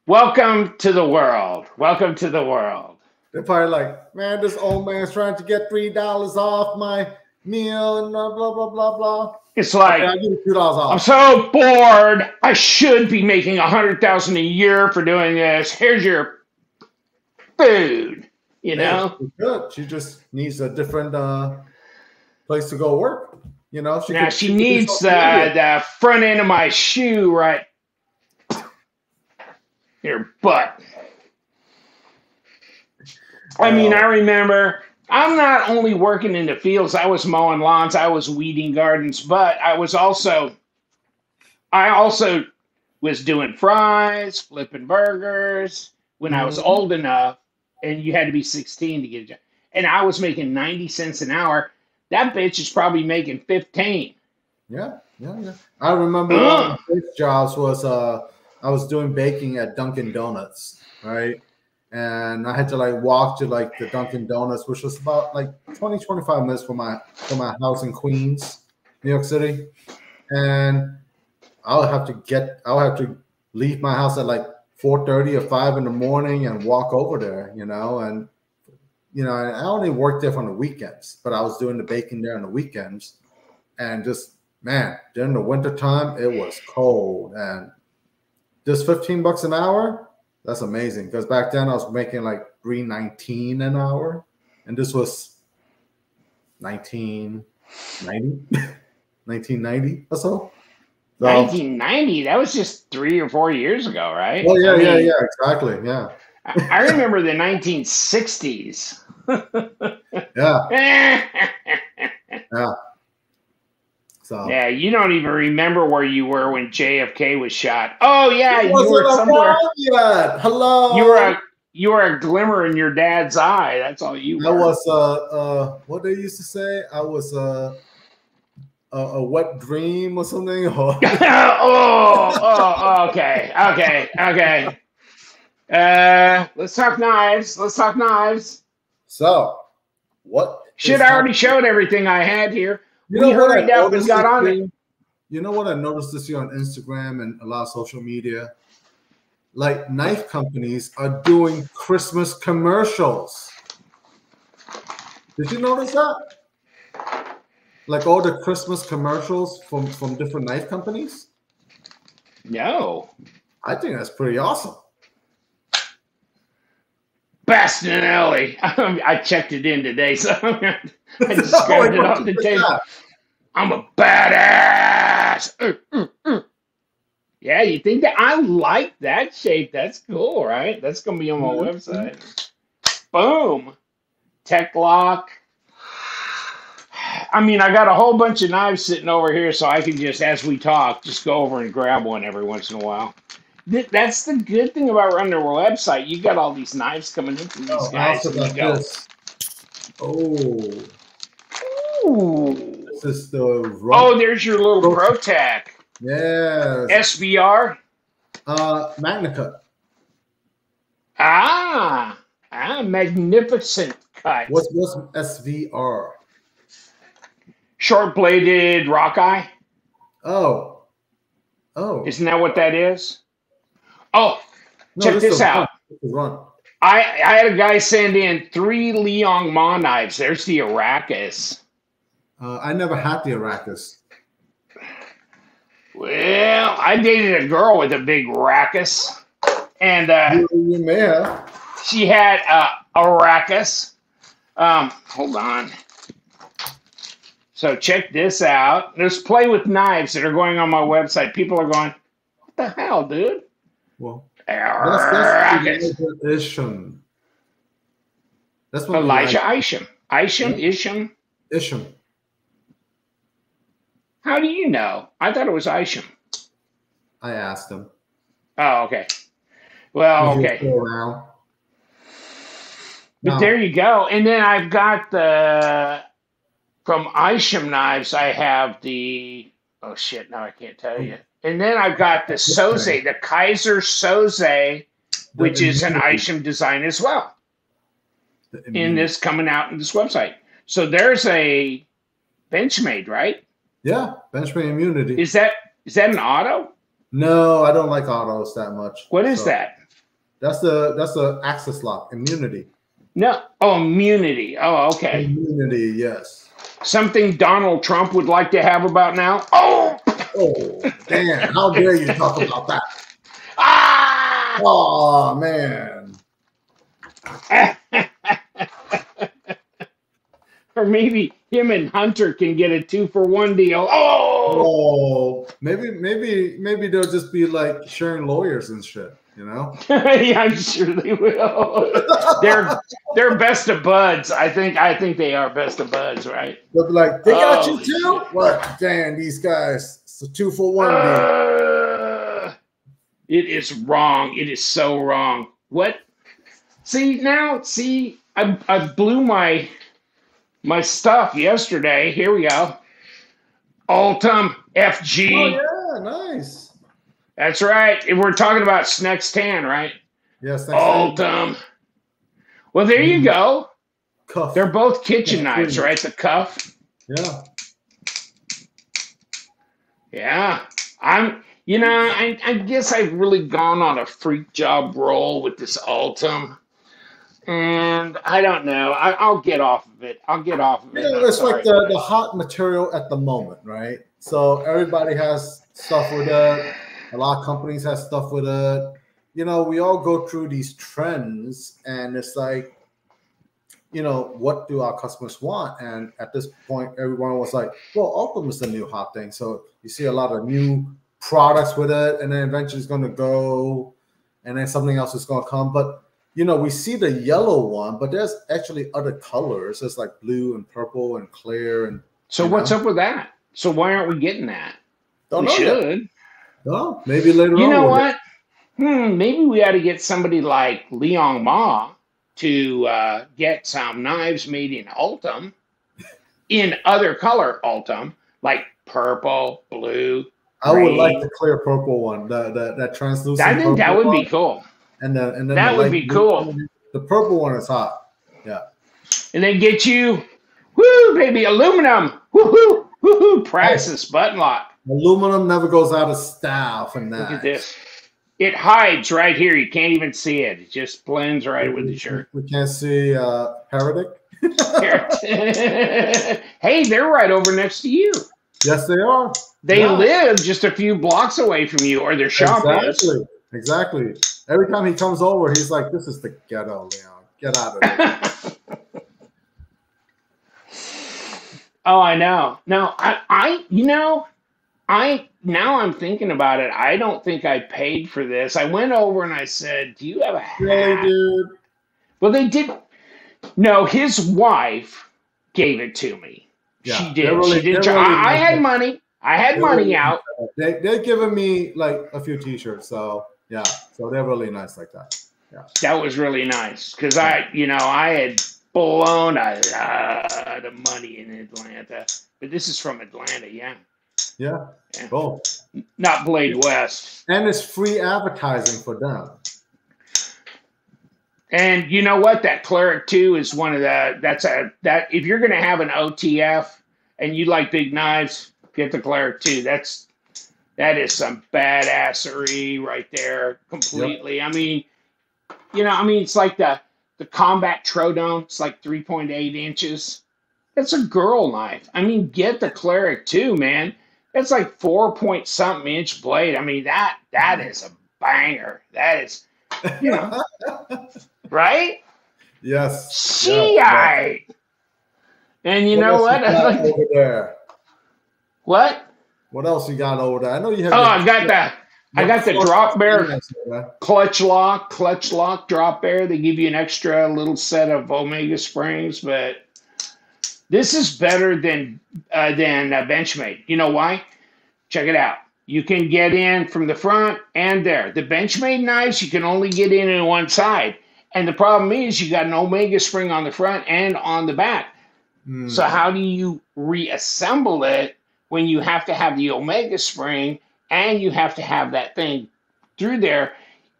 welcome to the world. Welcome to the world. They're probably like, man, this old man's trying to get $3 off my meal and blah, blah, blah, blah, blah. It's like, okay, I'll give you $2 off. I'm so bored. I should be making $100,000 a year for doing this. Here's your food. You know? She's good. She just needs a different place to go work. You know? She needs the front end of my shoe right your butt. I mean, I remember I'm not only working in the fields, I was mowing lawns, I was weeding gardens, but I also was doing fries, flipping burgers when I was old enough, and you had to be 16 to get a job. And I was making 90 cents an hour. That bitch is probably making 15. Yeah. I remember one of my first jobs was I was doing baking at Dunkin' Donuts, right? And I had to like walk to like the Dunkin' Donuts, which was about like 20-25 minutes from my house in Queens, New York City. And I'll have to leave my house at like 4:30 or 5 in the morning and walk over there, you know. And I only worked there on the weekends, but I was doing the baking there on the weekends. And just, man, during the winter time, it was cold. And just $15 an hour, that's amazing. Because back then I was making like $3.19 an hour. And this was 1990 or so. 1990? That was just 3 or 4 years ago, right? Oh, yeah, exactly, yeah. I remember the 1960s. Yeah. So. Yeah, you don't even remember where you were when JFK was shot. Oh yeah, you were somewhere. Yet. Hello. You were a glimmer in your dad's eye. That's all you were. I was what they used to say. I was a wet dream or something. Okay. Let's talk knives. So, what? Shit, I already showed everything I had here. We hurried up and got on it. You know what I noticed this year on Instagram and a lot of social media? Like knife companies are doing Christmas commercials. Did you notice that? Like all the Christmas commercials from different knife companies? No. I think that's pretty awesome. Bastinelli. I checked it in today, so I just grabbed it off the table. I'm a badass. Yeah, you think that? I like that shape. That's cool, right? That's going to be on my website. Boom. Tech lock. I mean, I got a whole bunch of knives sitting over here, so I can just, as we talk, just go over and grab one every once in a while. That's the good thing about running a website. You got all these knives coming in from these guys. Ooh. This is the there's your little ProTech. Yes. SBR. Magnicut. Magnificent cut. What's SVR? Short bladed rockeye. Oh. Isn't that what that is? Oh, no, check this out. I had a guy send in 3 Liong Mah knives. There's the Arrakis. I never had the Arrakis. Well, I dated a girl with a big Arrakis. And you may have. She had Arrakis. Hold on. So check this out. There's play with knives that are going on my website. People are going, what the hell, dude? Well, that's Isham. That's what Elijah Isham. Isham. How do you know? I thought it was Isham. I asked him. Oh, okay. Well, okay. But there you go. And then I've got the From Isham Knives, I have the, oh shit, now I can't tell you. And then I've got the Soze, the Kaiser Soze, which is an Isham design as well. In this coming out in this website. So there's a Benchmade, right? Yeah, Benchmade Immunity. Is that an auto? No, I don't like autos that much. What is that? That's the access lock, Immunity. No. Oh, Immunity. Oh, okay. Immunity, yes. Something Donald Trump would like to have about now. Oh, damn! How dare you talk about that? Ah! Oh man. Or maybe him and Hunter can get a 2-for-1 deal. Oh, maybe they'll just be like sharing lawyers and shit, you know? Yeah, I'm sure they will. they're best of buds. I think they are best of buds, right? They'll be like, they got you too? What? Damn, these guys. It's a 2-for-1 deal. It is wrong. It is so wrong. What? See, I blew my stuff yesterday. Here we go. Ultim FG. Oh yeah, nice. That's right. And we're talking about Snex Tan, right? Yes. Ultim. Well, there you go. Cuff. They're both kitchen knives, right? The cuff. Yeah. Yeah. I guess I've really gone on a freak job roll with this Ultim. And I don't know. I'll get off of it. It's like the hot material at the moment, right? So everybody has stuff with it. A lot of companies have stuff with it. We all go through these trends, and it's like, what do our customers want? And at this point, everyone was like, well, Ultim is the new hot thing. So you see a lot of new products with it, and then eventually it's going to go, and then something else is going to come. But we see the yellow one, but there's actually other colors. There's like blue and purple and clear. And so what's up with that? So why aren't we getting that? We should. No, maybe later on. You know what? Maybe we ought to get somebody like Liong Mah to get some knives made in Ultim, in other color Ultim, like purple, blue. I would like the clear purple one, that translucent. I think that would be cool. And then that would be cool. One, the purple one is hot. Yeah. And then get you, woo, baby, aluminum. Woohoo, woohoo, Praxis button lock. Aluminum never goes out of style for knives. Look at this. It hides right here. You can't even see it. It just blends right with the shirt. We can't see Heretic. Hey, they're right over next to you. Yes, they are. They live just a few blocks away from you, or their shop is. Exactly. Every time he comes over, he's like, "This is the ghetto, Leon. Get out of here." Oh, I know. No, now I'm thinking about it. I don't think I paid for this. I went over and I said, "Do you have a hat?" Really, dude? Well, they did. No, his wife gave it to me. Yeah, she did. I had money. I had money out. They're giving me like a few T-shirts, so yeah. So they're really nice like that. Yeah, that was really nice because I had blown a lot of money in Atlanta, but this is from Atlanta, yeah. Yeah. Oh, not Blade West. And it's free advertising for them. And you know what? That Cleric 2 is one of that if you're going to have an OTF and you like big knives, get the Cleric 2. That is some badassery right there completely. Yep. I mean, it's like the Combat Trodome. It's like 3.8 inches. It's a girl knife. I mean, get the Cleric 2, man. It's like 4-point-something inch blade. I mean, that is a banger. That is, right? Yes. Shiite. And you know what? Over there. What? What else you got over there? I know you have. Oh, I got the drop bear clutch lock drop bear. They give you an extra little set of Omega springs, but this is better than Benchmade. You know why? Check it out. You can get in from the front and there. The Benchmade knives, you can only get in on one side. And the problem is you got an Omega spring on the front and on the back. So how do you reassemble it when you have to have the Omega spring and you have to have that thing through there?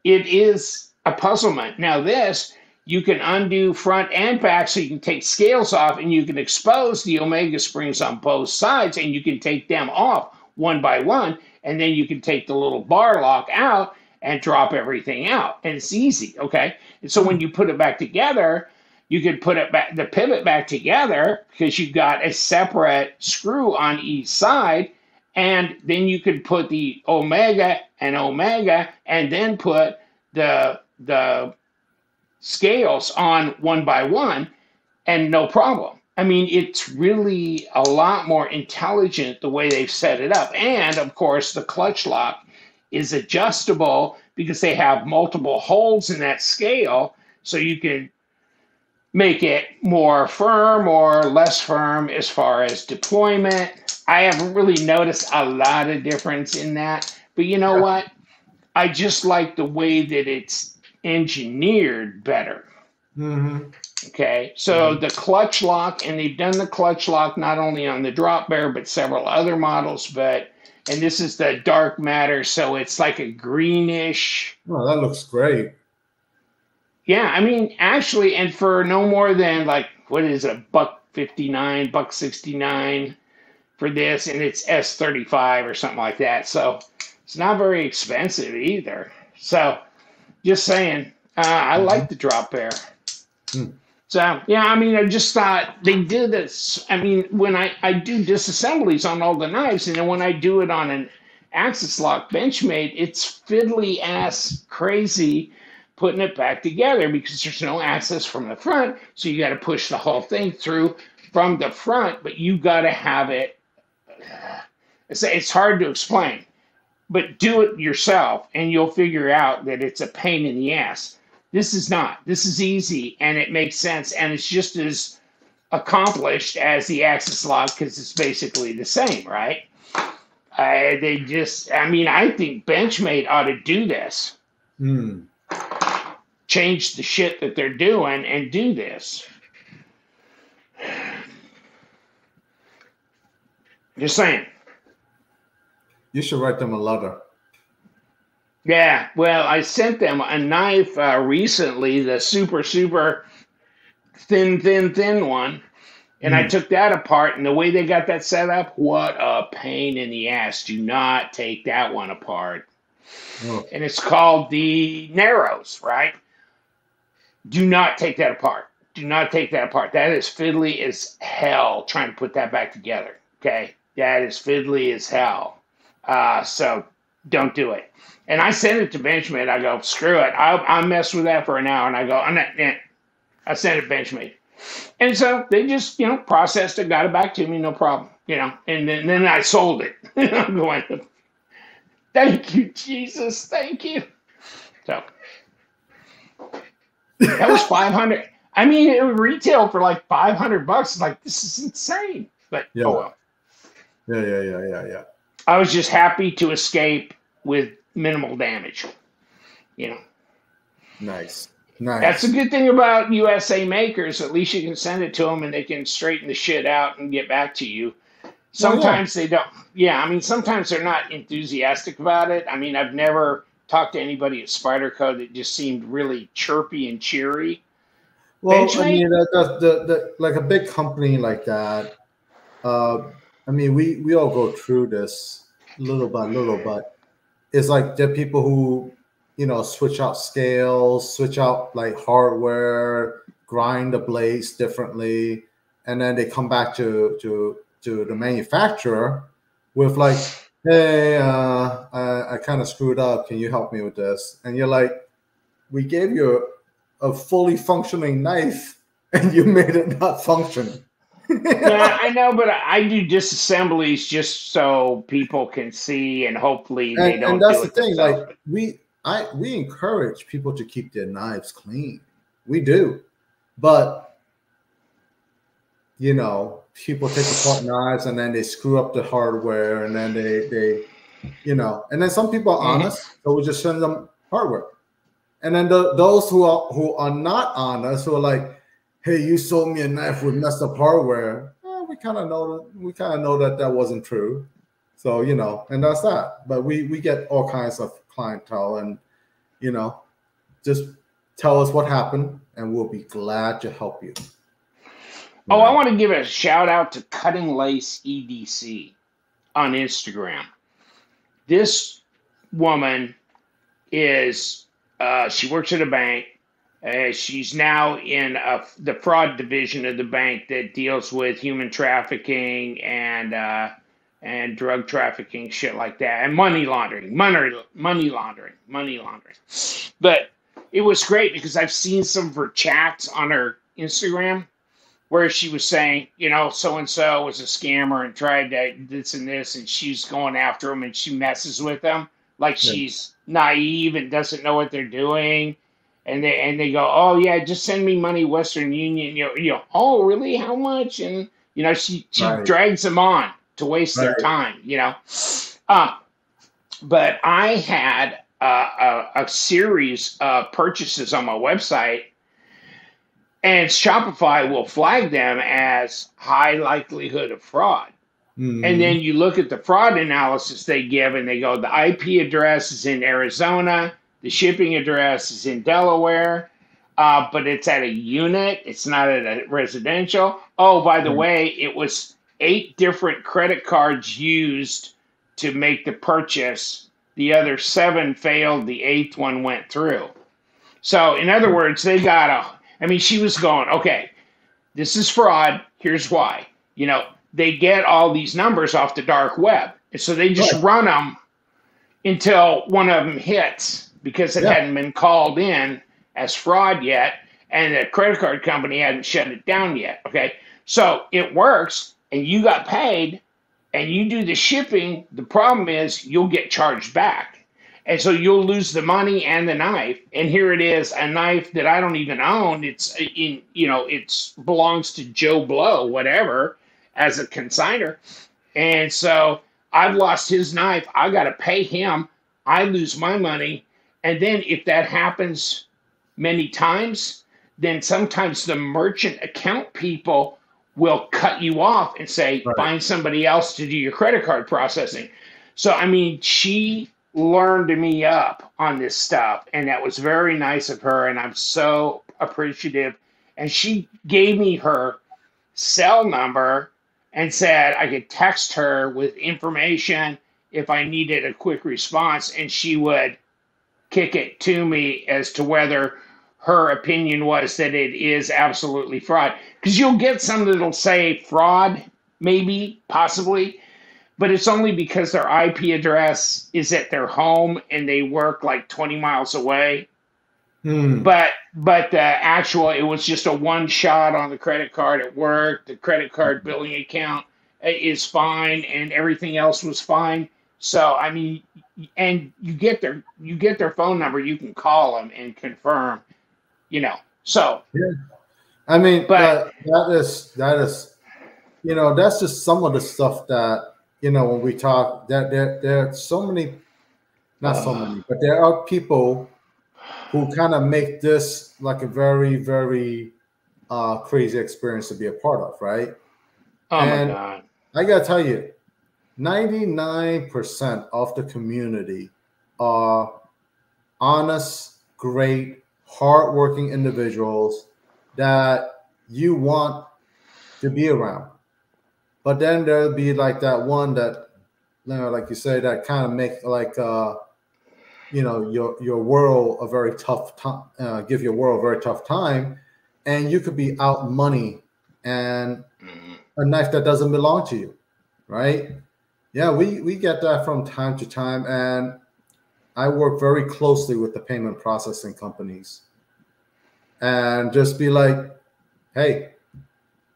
It is a puzzlement. Now this, you can undo front and back so you can take scales off and you can expose the Omega springs on both sides and you can take them off one by one. And then you can take the little bar lock out and drop everything out. And it's easy, okay? And so when you put it back together, you could put it back, the pivot back together because you've got a separate screw on each side. And then you could put the Omega and then put the scales on one by one and no problem. I mean, it's really a lot more intelligent the way they've set it up. And of course, the clutch lock is adjustable because they have multiple holes in that scale. So you can make it more firm or less firm as far as deployment. I haven't really noticed a lot of difference in that. But you know what? I just like the way that it's engineered better. Okay, so the clutch lock, and they've done the clutch lock not only on the drop bear, but several other models. And this is the dark matter, so it's like a greenish. Oh, that looks great. Yeah, I mean, actually, and for no more than like, what is it, $159, $169 for this, and it's S35 or something like that. So it's not very expensive either. So just saying, I like the drop bear. So, yeah, I mean, I just thought they did this. I mean, when I do disassemblies on all the knives, and then when I do it on an Axis Lock Benchmade, it's fiddly ass crazy putting it back together because there's no access from the front. So you got to push the whole thing through from the front, but you got to have it. It's hard to explain, but do it yourself and you'll figure out that it's a pain in the ass. This is not. This is easy, and it makes sense, and it's just as accomplished as the Axis Lock because it's basically the same, right? I think Benchmade ought to do this. Change the shit that they're doing and do this. Just saying. You should write them a letter. Yeah, well, I sent them a knife recently, the super thin one, and I took that apart, and the way they got that set up, what a pain in the ass. Do not take that one apart. And it's called the Narrows, right? Do not take that apart. Do not take that apart. That is fiddly as hell trying to put that back together, okay? That is fiddly as hell. So don't do it. And I sent it to Benchmade. I go, screw it. I'll mess with that for an hour. And I go, I sent it to Benchmade. And so they just, processed it, got it back to me, no problem. And then I sold it. I'm going, thank you, Jesus. Thank you. So that was $500. I mean, it would retail for like $500. Like, this is insane. But, oh well. Yeah. I was just happy to escape with minimal damage. Nice. That's a good thing about USA makers. At least you can send it to them and they can straighten the shit out and get back to you. Sometimes they don't. Yeah, I mean, sometimes they're not enthusiastic about it. I mean, I've never talked to anybody at Spyderco that just seemed really chirpy and cheery. Well, Benchmade? I mean, the like a big company like that. I mean, we all go through this little by little, but it's like there are people who, switch out scales, switch out like hardware, grind the blades differently, and then they come back to the manufacturer with like, hey, I kind of screwed up. Can you help me with this? And you're like, we gave you a fully functioning knife, and you made it not function. Yeah, I know, but I do disassemblies just so people can see, and hopefully they don't. And that's the thing. Like we encourage people to keep their knives clean. We do, but people take apart knives and then they screw up the hardware, and then they and then some people are honest, so we just send them hardware, and then those who are not honest, who are like, hey, you sold me a knife with messed up hardware. We kind of know that that wasn't true. So, you know, and that's that. But we get all kinds of clientele, and, you know, just tell us what happened and we'll be glad to help you. Oh, I want to give a shout out to Cutting Lace EDC on Instagram. This woman is, she works at a bank. She's now in the fraud division of the bank that deals with human trafficking and drug trafficking, shit like that, and money laundering. But it was great because I've seen some of her chats on her Instagram where she was saying, you know, so and so was a scammer and tried this and this, and she's going after them and she messes with them like she's naive and doesn't know what they're doing. And they go, oh yeah, just send me money, Western Union. You know, oh really? How much? And you know, she drags them on to waste their time. You know, but I had a series of purchases on my website, and Shopify will flag them as high likelihood of fraud. Mm-hmm. And then you look at the fraud analysis they give, and they go, the IP address is in Arizona. The shipping address is in Delaware, but it's at a unit. It's not at a residential. Oh, by the way, it was 8 different credit cards used to make the purchase. The other 7 failed. The 8th one went through. So, in other words, they got she was going, okay, this is fraud. Here's why. You know, they get all these numbers off the dark web. And so they just run them until one of them hits, because it hadn't been called in as fraud yet, and the credit card company hadn't shut it down yet. Okay, so it works, and you got paid, and you do the shipping. The problem is you'll get charged back, and so you'll lose the money and the knife. And here it is, a knife that I don't even own. It's it belongs to Joe Blow, whatever, as a consignor, and so I've lost his knife. I got to pay him. I lose my money. And then if that happens many times, then sometimes the merchant account people will cut you off and say, find somebody else to do your credit card processing. So, I mean, she learned me up on this stuff, and that was very nice of her, and I'm so appreciative. And she gave me her cell number and said I could text her with information if I needed a quick response, and she would kick it to me as to whether her opinion was that it is absolutely fraud. Because you'll get some that'll say fraud, maybe, possibly, but it's only because their IP address is at their home and they work like 20 miles away. But the actual, it was just a one shot on the credit card. It worked. The credit card billing account is fine, and everything else was fine. So, I mean, and you get their phone number. You can call them and confirm, you know. So, I mean, but that is, you know, that's just some of the stuff that, you know, when we talk, that there are so many, not so many, but there are people who kind of make this like a very, very crazy experience to be a part of, right? Oh, and my God. I got to tell you, 99% of the community are honest, great, hardworking individuals that you want to be around. But then there'll be like that one that, you know, like you say, that kind of make like, you know, your world a very tough time, give your world a very tough time, and you could be out money and a knife that doesn't belong to you, right? Yeah, we get that from time to time, and I work very closely with the payment processing companies, and just be like, hey,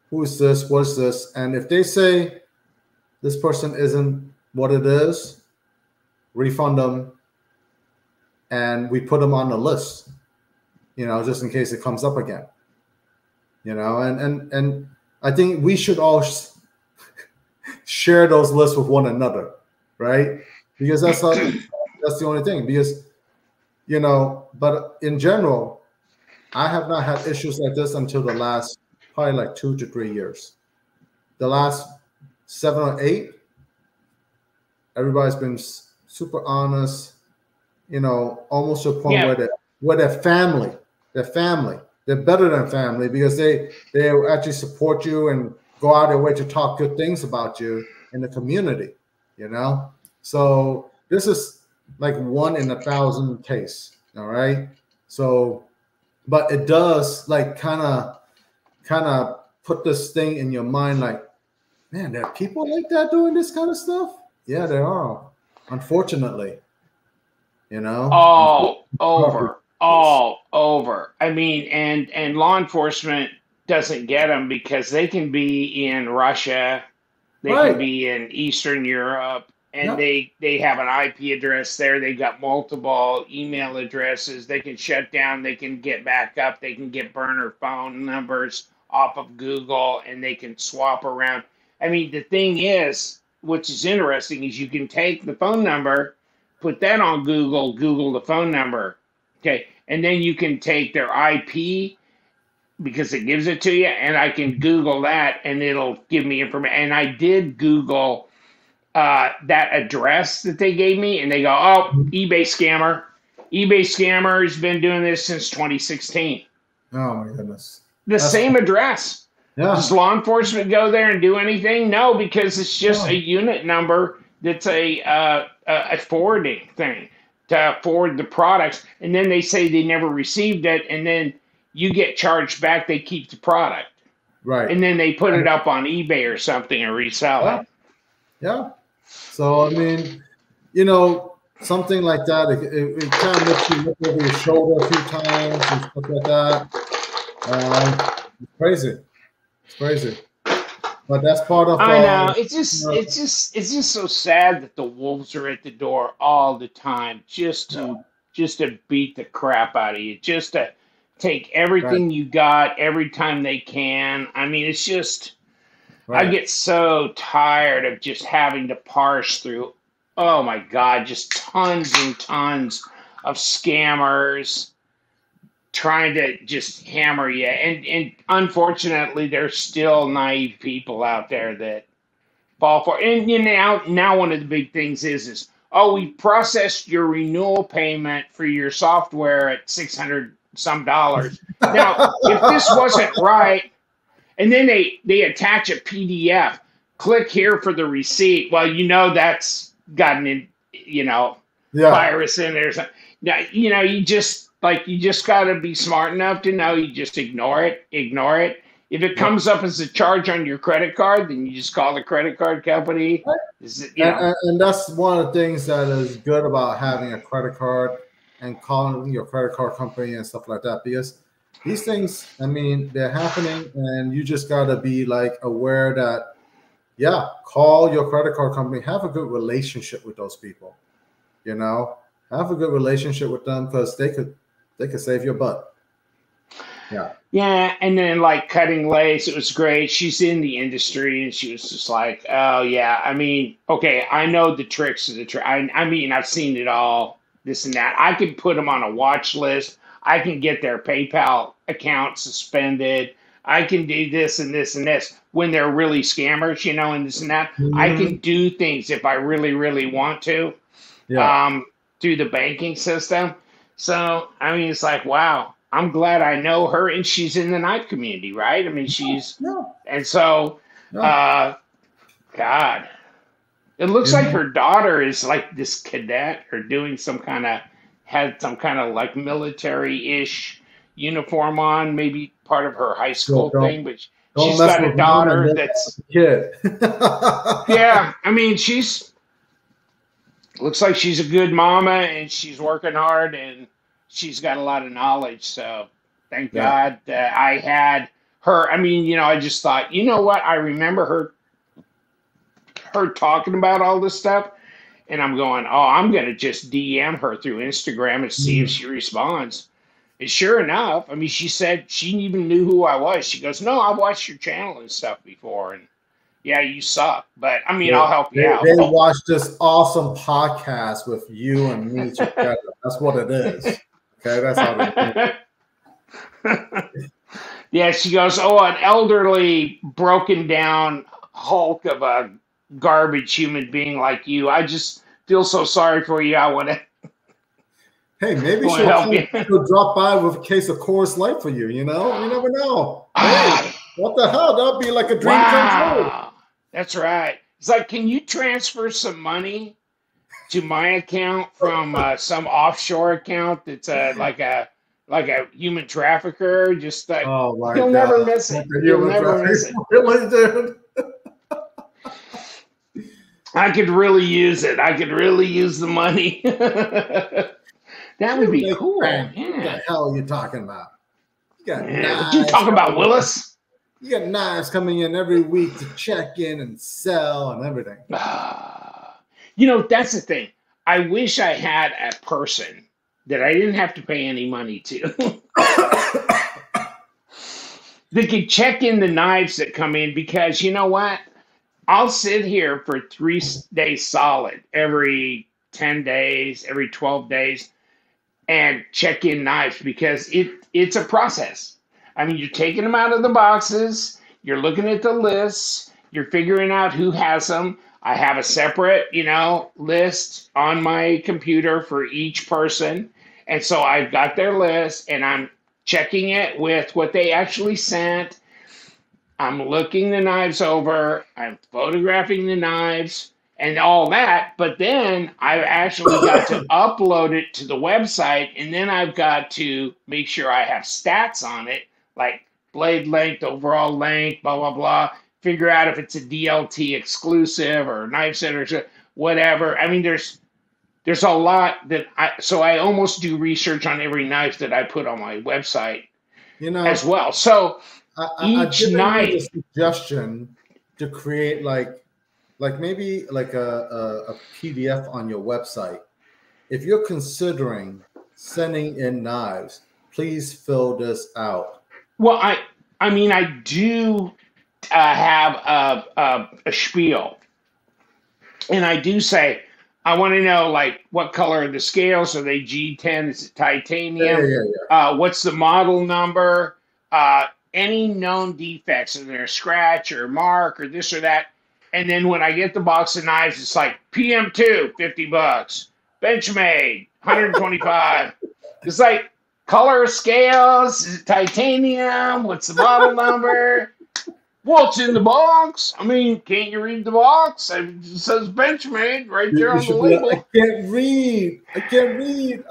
who is this? What is this? And if they say this person isn't what it is, refund them, and we put them on the list, you know, just in case it comes up again, you know. And I think we should all share those lists with one another, right? Because that's the only thing. Because, you know, but in general, I have not had issues like this until the last probably like 2 to 3 years. The last 7 or 8, everybody's been super honest, you know, almost to a point where they're family. They're better than family because they actually support you and go out of their way to talk good things about you in the community, you know. So this is like 1 in 1,000 case, all right. So, but it does like kind of put this thing in your mind, like, man, there are people like that doing this kind of stuff. Yeah, there are, unfortunately. You know, all over. I mean, and law enforcement doesn't get them because they can be in Russia, they can be in Eastern Europe, and they have an IP address there. They got multiple email addresses. They can shut down. They can get back up. They can get burner phone numbers off of Google, and they can swap around. I mean, the thing is, which is interesting, is you can take the phone number, put that on Google the phone number, okay, and then you can take their IP because it gives it to you, and I can Google that, and it'll give me information. And I did Google that address that they gave me, and they go, "Oh, eBay scammer. eBay scammer has been doing this since 2016." Oh my goodness! That's same address. Yeah. Does law enforcement go there and do anything? No, because it's just a unit number that's a forwarding thing to forward the products, and then they say they never received it, and then you get charged back. They keep the product, right? And then they put it up on eBay or something and resell it. Yeah. So I mean, you know, something like that, it kind of makes you look over your shoulder a few times and stuff like that. It's crazy. It's crazy. But that's part of. I know. It's just so sad that the wolves are at the door all the time, just to beat the crap out of you, just to take everything you got every time they can. I mean, it's just. I get so tired of just having to parse through. Oh my God, just tons and tons of scammers trying to just hammer you. And unfortunately, there's still naive people out there that fall for it. And you know, now one of the big things is, oh, we processed your renewal payment for your software at $600 some. Now, if this wasn't right, and then they attach a PDF, click here for the receipt. Well, you know that's gotten in, virus in there. Now, you just got to be smart enough to know you just ignore it. If it comes up as a charge on your credit card, then you just call the credit card company. And that's one of the things that is good about having a credit card and calling your credit card company and stuff like that, because these things, I mean, they're happening, and you just got to be like aware that, call your credit card company, have a good relationship with those people, have a good relationship with them, because they could save your butt. Yeah, and then like Cutting Lace, it was great. She's in the industry, and she was just like, oh yeah, I mean, okay, I know the tricks of the trick. I mean, I've seen it all, this and that. I can put them on a watch list. I can get their PayPal account suspended. I can do this and this and this when they're really scammers, and this and that. Mm-hmm. I can do things if I really, really want to through the banking system. So, I mean, it's like, wow, I'm glad I know her, and she's in the knife community, right? I mean, and so, God, it looks like her daughter is like this cadet or doing had some kind of like military-ish uniform on, maybe part of her high school thing, but she's got a daughter that's kid. Yeah, I mean, looks like she's a good mama, and she's working hard, and she's got a lot of knowledge. So thank God that I had her. I mean, I just thought, you know what? I remember her talking about all this stuff. And I'm going, I'm going to just DM her through Instagram and see if she responds. And sure enough, I mean, she said she even knew who I was. She goes, no, I've watched your channel and stuff before. And yeah, you suck. But I mean, I'll help you out. They watched this awesome podcast with you and me together. That's what it is. Okay, that's how they do it. Yeah, she goes, oh, an elderly, broken down hulk of a garbage human being like you. I just feel so sorry for you. I want to Hey, maybe help you. she'll drop by with a case of Coors Light for you. You know, you never know. Hey, what the hell? That'd be like a dream come true. That's right. It's like, can you transfer some money to my account from some offshore account that's like a human trafficker? Just like, oh my he'll God. never miss it. He'll never miss it. Really, dude? I could really use it. I could really use the money. That would be cool. Yeah. Yeah. What the hell are you talking about? You got What you talking about, Willis? You got knives coming in every week to check in and sell and everything. You know, that's the thing. I wish I had a person that I didn't have to pay any money to that could check in the knives that come in, because you know what? I'll sit here for 3 days solid, every 10 days, every 12 days, and check in knives, because it's a process. I mean, you're taking them out of the boxes, you're looking at the lists, you're figuring out who has them. I have a separate, list on my computer for each person. And so I've got their list and I'm checking it with what they actually sent. I'm looking the knives over, I'm photographing the knives and all that, but then I've actually got to upload it to the website, and then I've got to make sure I have stats on it, like blade length, overall length, blah, blah, blah, figure out if it's a DLT exclusive or knife center, whatever. I mean, there's a lot that so I almost do research on every knife that I put on my website, as well. So each knife, a suggestion to create maybe like a PDF on your website. If you're considering sending in knives, please fill this out. Well, I mean, I do have a spiel, and I do say, I want to know, like, what color are the scales? Are they G10? Is it titanium? Yeah. What's the model number? Any known defects? Is there a scratch or a mark or this or that? And then when I get the box of knives, it's like PM2, $50, Benchmade, 125. It's like, color scales, is it titanium? What's the model number? What's in the box? I mean, can't you read the box? It says Benchmade right there on the label. I can't read.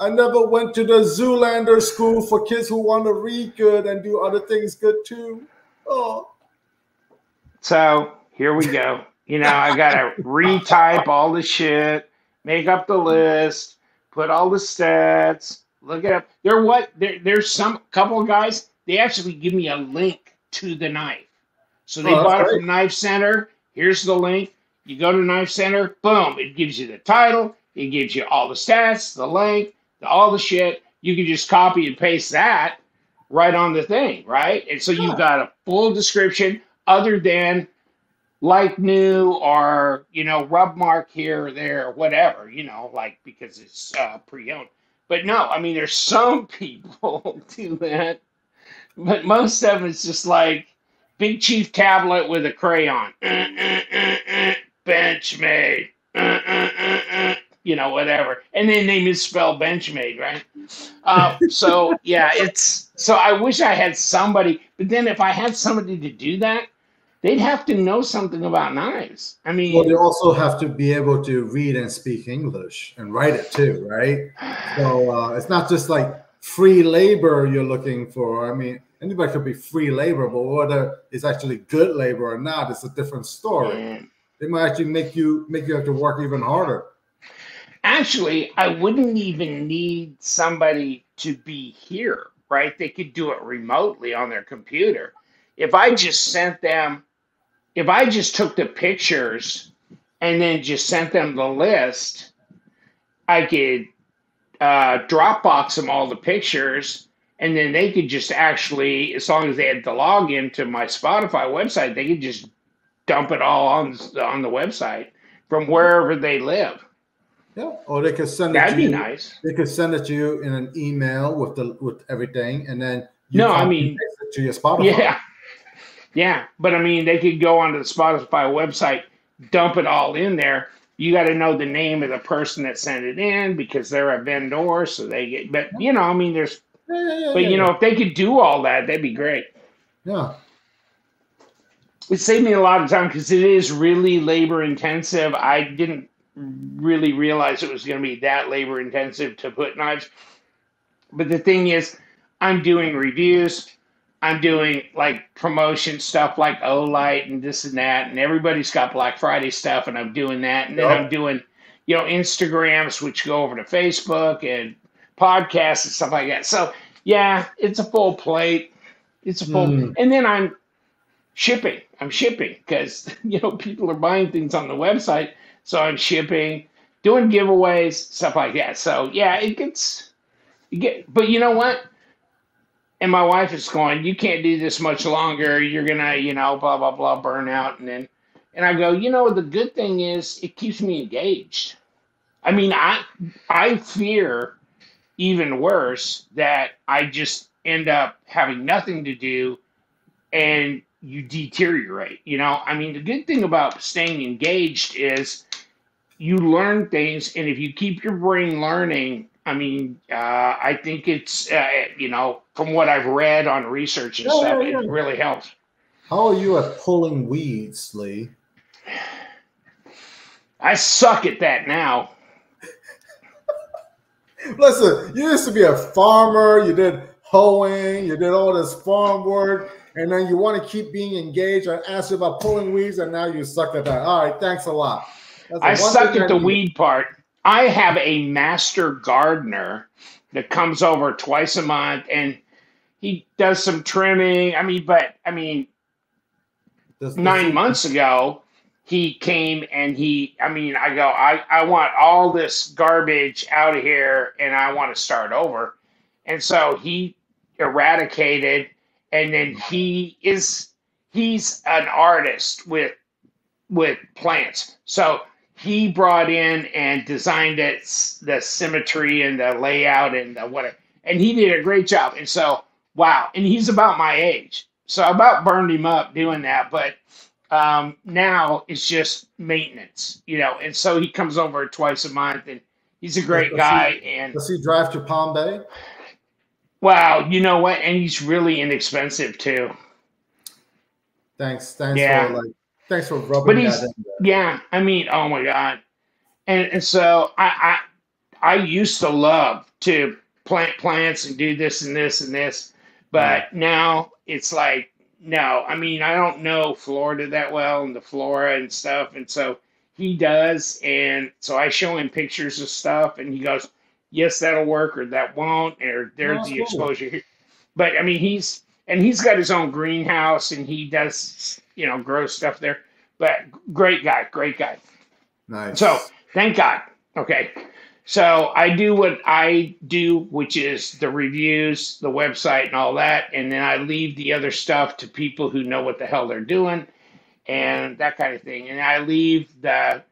I never went to the Zoolander school for kids who want to read good and do other things good too. Oh. So here we go. I got to retype all the shit, make up the list, put all the stats, look it up. There's some couple of guys, they actually give me a link to the knife. So they bought it from Knife Center. Here's the link. You go to Knife Center, boom, it gives you the title, it gives you all the stats, the link, all the shit. You can just copy and paste that right on the thing, right? And so you've got a full description other than like new or, rub mark here or there or whatever, like because it's pre-owned. But no, I mean, there's some people do that, but most of them it's just like Big Chief tablet with a crayon. Benchmade. Whatever. And then they misspell Benchmade, right? So, yeah, so I wish I had somebody, but then if I had somebody to do that, they'd have to know something about knives. I mean, well, they also have to be able to read and speak English and write it too, right? So it's not just like free labor you're looking for. I mean, anybody could be free labor, but whether it's actually good labor or not, it's a different story. Yeah. They might actually make you have to work even harder. Actually, I wouldn't even need somebody to be here, right? They could do it remotely on their computer. If I just took the pictures and then just sent them the list, I could Dropbox them all the pictures, and then they could just actually, as long as they had the login to my Spotify website, they could just dump it all on the website from wherever they live. Yeah, or they could send That'd be nice. They could send it to you in an email with everything, and then You No, I copy and mean, paste it to your Spotify. yeah, yeah. But I mean, they could go onto the Spotify website, dump it all in there. You got to know the name of the person that sent it in because they're a vendor, so they get. But Yeah, you know, I mean, there's. yeah, But yeah, you yeah. know, if they could do all that, that'd be great. Yeah. It saved me a lot of time because it is really labor intensive. I didn't really realize it was going to be that labor intensive to put knives. But the thing is, I'm doing reviews. I'm doing like promotion stuff like Olight and this and that, and everybody's got Black Friday stuff, and I'm doing that. And then I'm Yep. doing, you know, Instagrams, which go over to Facebook and podcasts and stuff like that. So yeah, it's a full plate. It's a full, Mm. and then shipping. I'm shipping because you know people are buying things on the website, so I'm shipping, doing giveaways, stuff like that. So yeah, it gets you get. But you know what? And my wife is going, you can't do this much longer. You're gonna, you know, blah blah blah, burn out. And I go, you know, the good thing is it keeps me engaged. I mean, I fear even worse that I just end up having nothing to do and you deteriorate. You know, I mean, the good thing about staying engaged is you learn things, and if you keep your brain learning, I mean, I think it's you know, from what I've read on research and Yeah, stuff, yeah, it yeah. really helps. How are you at pulling weeds, Lee? I suck at that now. Listen, you used to be a farmer. You did hoeing. You did all this farm work. And then you want to keep being engaged. I asked you about pulling weeds, and now you suck at that. All right, thanks a lot. That's the I one suck thing at I the need. weed part. I have a master gardener that comes over twice a month, and he does some trimming. I mean, Does nine he? months ago, he came and I go, I want all this garbage out of here and I want to start over. And so he eradicated, and then he's an artist with plants. So he brought in and designed it, the symmetry and the layout and the whatever. And he did a great job. And so, wow. And he's about my age. So I about burned him up doing that. But now it's just maintenance, you know. And so he comes over twice a month, and he's a Does, great does he? guy. And Does he drive to Palm Bay? wow, you know what? And he's really inexpensive too. Thanks Yeah. for But rubbing that he's, in there. yeah, I mean, oh my God. And so I used to love to plant plants and do this and this and this, Yeah. but now it's like no. I mean, I don't know Florida that well and the flora and stuff, and so he does, and so I show him pictures of stuff, and he goes, "Yes, that'll work, or that won't, or No, there's that's the cool. exposure here." But I mean, he's got his own greenhouse, and he does grow stuff there. But great guy, great guy. So Nice. thank God. Okay. So I do what I do, which is the reviews, the website, and all that. And then I leave the other stuff to people who know what the hell they're doing and that kind of thing. And I leave the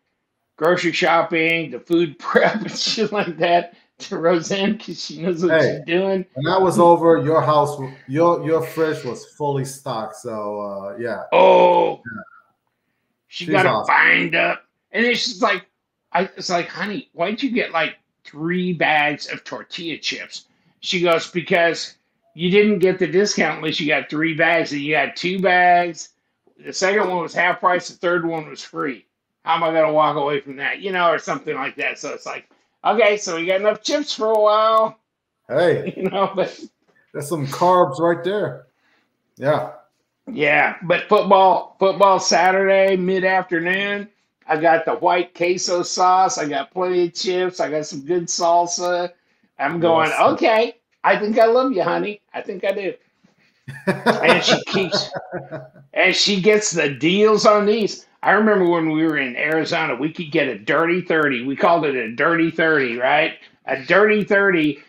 grocery shopping, the food prep, and shit like that to Roseanne because she knows what Hey, she's doing. when I was over, your house, your fridge was fully stocked. So yeah, Oh, she she's got it awesome. bind up. And it's just like, it's like, honey, why'd you get like 3 bags of tortilla chips? She goes, because you didn't get the discount unless you got 3 bags, and you got 2 bags. The second one was half price, the third one was free. How am I going to walk away from that? Or something like that. So it's like, okay, so we got enough chips for a while, Hey, but there's some carbs right there. Yeah. yeah, but football Saturday mid-afternoon. I got the white queso sauce. I got plenty of chips. I got some good salsa. I'm going, Yes. okay. I think I love you, honey. I think I do. And she gets the deals on these. I remember when we were in Arizona, we could get a dirty 30. We called it a dirty 30, right? A dirty 30.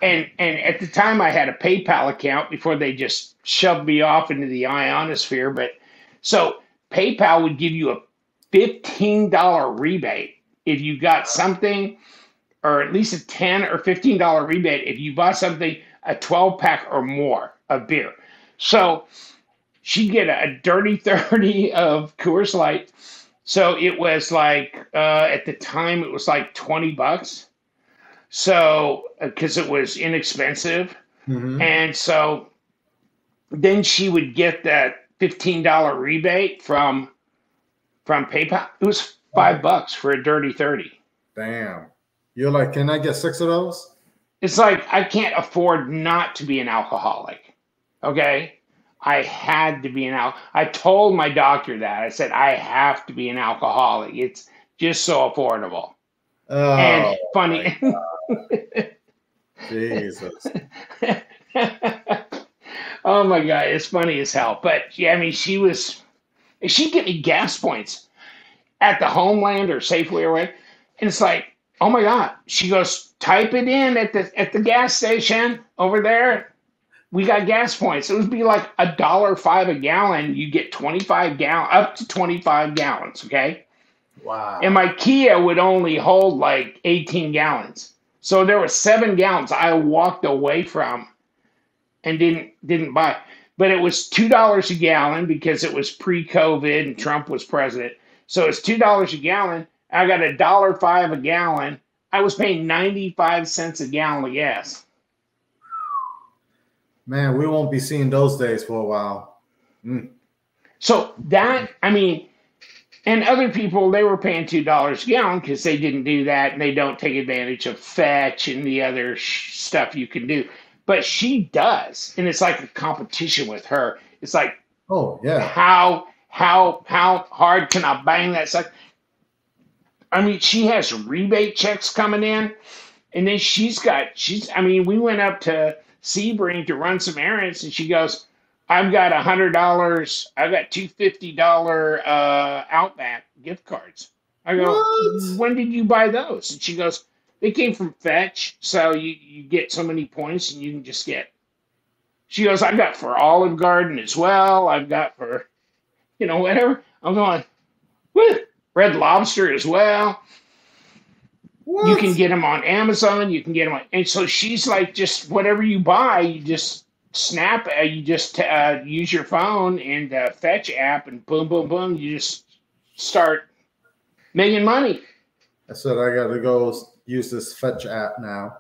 And at the time I had a PayPal account before they just shoved me off into the ionosphere. But so PayPal would give you a $15 rebate if you got something, or at least a $10 or $15 rebate if you bought something, a 12-pack or more. of beer. So she'd get a dirty 30 of Coors Light. So it was like, at the time, it was like $20. So, because it was inexpensive. Mm-hmm. And so then she would get that $15 rebate from PayPal. It was $5 for a dirty 30. Damn. You're like, can I get 6 of those? It's like, I can't afford not to be an alcoholic. Okay? I had to be I told my doctor that. I said, I have to be an alcoholic. It's just so affordable. And Oh, funny. Jesus. Oh my God, it's funny as hell. But yeah, I mean, she'd get me gas points at the Homeland or Safeway or whatever. And it's like, oh my God. She goes, type it in at the gas station over there. We got gas points. It would be like $1.05 a gallon. You get 25 up to 25 gallons. Okay. Wow. And my Kia would only hold like 18 gallons. So there was 7 gallons I walked away from and didn't buy. But it was $2 a gallon because it was pre-COVID and Trump was president. So it's $2 a gallon. I got $1.05 a gallon. I was paying 95 cents a gallon of gas. Man, we won't be seeing those days for a while. Mm. So that, I mean, and other people, they were paying $2 a gallon because they didn't do that and they don't take advantage of fetch and the other stuff you can do. But she does, and it's like a competition with her. It's like, oh yeah, how hard can I bang that sucker? I mean, she has rebate checks coming in, and then I mean, we went up to Sebring to run some errands, and she goes, I've got $100. I've got two $50 Outback gift cards. I go, what? When did you buy those? And she goes, they came from Fetch. So you get so many points and you can just get. She goes, I've got for Olive Garden as well. I've got for, whatever. I'm going, woo, Red Lobster as well. What? You can get them on Amazon. You can get them on. And so she's like, just whatever you buy, you just snap. You just use your phone and Fetch app and boom, boom, boom. You just start making money. I said I got to go use this Fetch app now.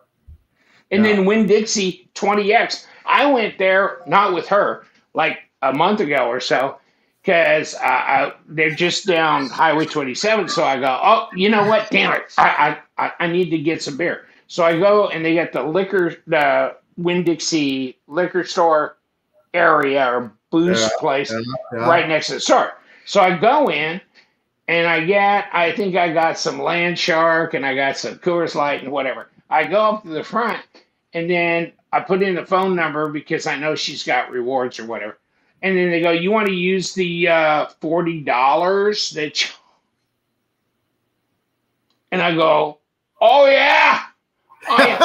And then Winn-Dixie 20X. I went there, not with her, like a month ago or so, because they're just down Highway 27. So I go, oh, you know what? Damn it. I need to get some beer. So I go, and they got the Winn-Dixie liquor store area or booze place right next to the store. So I go in, and I think I got some Land Shark, and I got some Coors Light and whatever. I go up to the front, and then I put in the phone number because I know she's got rewards or whatever. And then they go, you want to use the $40 that and I go, oh yeah. I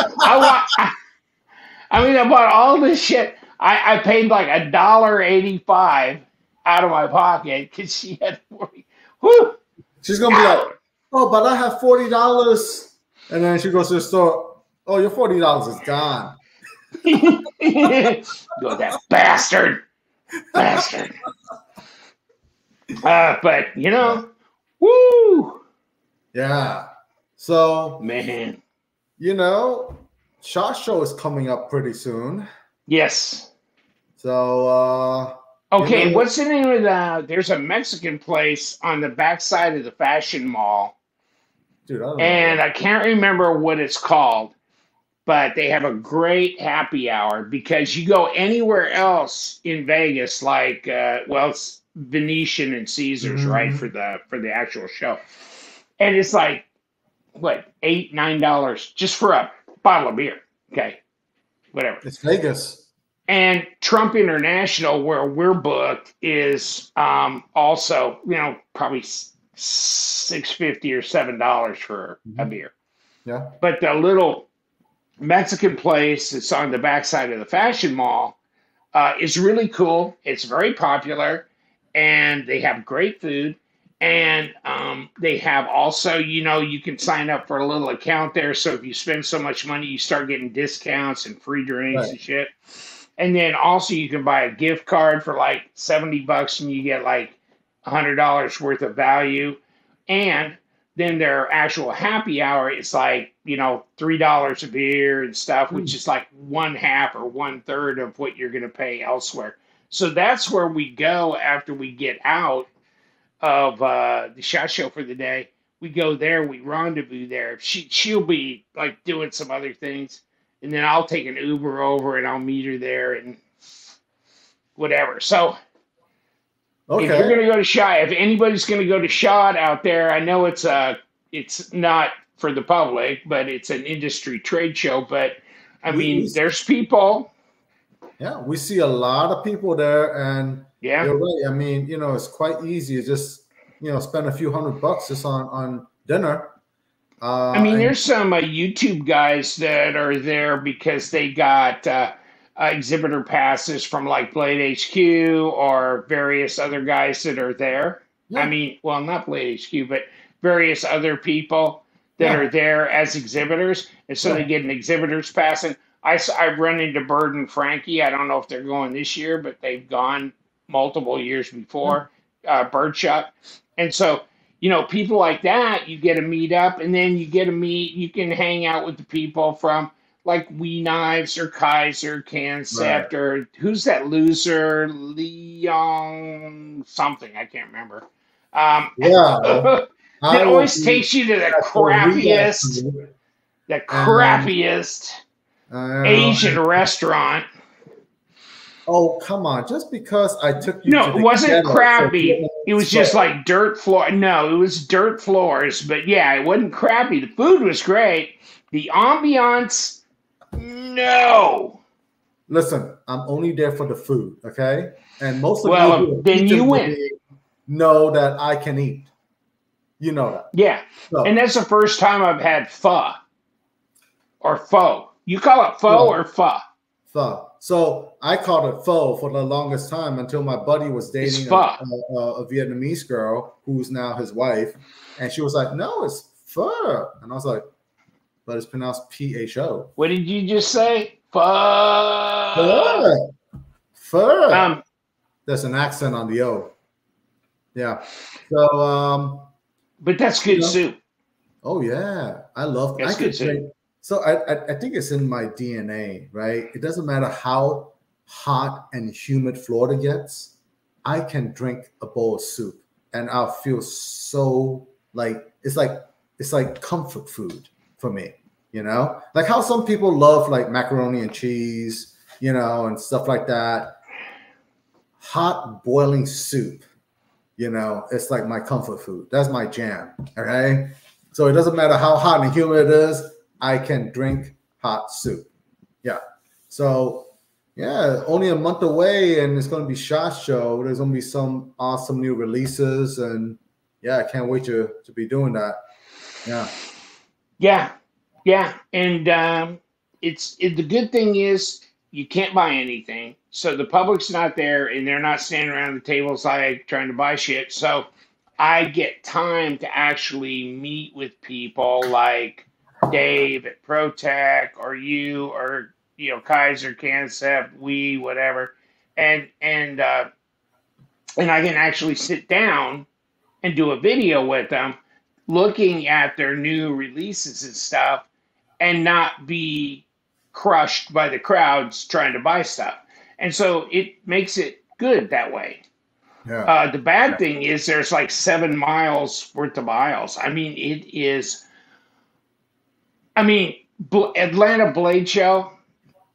bought all this shit. I paid like $1.85 out of my pocket because she had 40. Whew. She's gonna be like, oh, but I have $40. And then she goes to the store. Oh, your $40 is gone. Go, that bastard. But woo. Yeah. So, man, SHOT Show is coming up pretty soon. Yes. So, okay, what's the name of there's a Mexican place on the backside of the Fashion Mall. Dude, I don't know. I can't remember what it's called, but they have a great happy hour because you go anywhere else in Vegas, like it's Venetian and Caesars, right, for the actual show, and it's like what, $8, $9 just for a bottle of beer. Okay, whatever. It's Vegas. And Trump International, where we're booked, is also probably $6.50 or $7 for a beer. Yeah. But the little Mexican place that's on the backside of the Fashion Mall is really cool. It's very popular, and they have great food. And they have also, you can sign up for a little account there. So if you spend so much money, you start getting discounts and free drinks and shit. And then also you can buy a gift card for like $70 and you get like $100 worth of value. And then their actual happy hour is like, $3 a beer and stuff, which is like one half or one third of what you're going to pay elsewhere. So that's where we go after we get out of the SHOT Show for the day. We go there, we rendezvous there. She'll be like doing some other things, and then I'll take an Uber over and I'll meet her there and whatever. So if you're going to go to SHOT, if anybody's going to go to SHOT out there, I know it's not for the public, but it's an industry trade show. But I mean, there's people. Yeah, we see a lot of people there, and you're right. I mean, it's quite easy to just, spend a few $100 just on dinner. I mean, there's some YouTube guys that are there because they got exhibitor passes from like Blade HQ or various other guys that are there. Yeah. I mean, well, not Blade HQ, but various other people that are there as exhibitors. And so they get an exhibitor's pass. And I've run into Bird and Frankie. I don't know if they're going this year, but they've gone multiple years before, Birdshot. And so, people like that, you get to meet up, and then you can hang out with the people from like Knives or Kaiser, Concept, or who's that loser, Liong something, I can't remember. That always takes you to the crappiest Asian restaurant. Oh, come on. Just because I took you to it wasn't crappy. It was just like dirt floor. No, it was dirt floors. But yeah, it wasn't crappy. The food was great. The ambiance, no. Listen, I'm only there for the food, okay? And most of you win. Know that I can eat. You know that. Yeah. So, and that's the first time I've had pho. Or pho. You call it pho or pho? Pho. So I called it pho for the longest time until my buddy was dating a Vietnamese girl who's now his wife. And she was like, no, it's pho. And I was like, but it's pronounced P-H-O. What did you just say? Pho. Pho. There's an accent on the O. Yeah. So, but that's good soup. Oh, yeah. I love it. That's good soup. So I think it's in my DNA, right? It doesn't matter how hot and humid Florida gets. I can drink a bowl of soup and I'll feel so like it's like comfort food for me, Like how some people love like macaroni and cheese, and stuff like that. Hot boiling soup, it's like my comfort food. That's my jam, okay? So it doesn't matter how hot and humid it is. I can drink hot soup. Yeah. So, yeah, only a month away, and it's going to be SHOT Show. There's going to be some awesome new releases, and yeah, I can't wait to be doing that. Yeah. And the good thing is you can't buy anything, so the public's not there, and they're not standing around the tables like trying to buy shit. So I get time to actually meet with people like Dave at ProTech or you or Kaiser, Concept, whatever, and I can actually sit down and do a video with them, looking at their new releases and stuff, and not be crushed by the crowds trying to buy stuff. And so it makes it good that way. Yeah. The bad thing is there's like 7 miles worth of aisles. I mean, it is. Atlanta Blade Show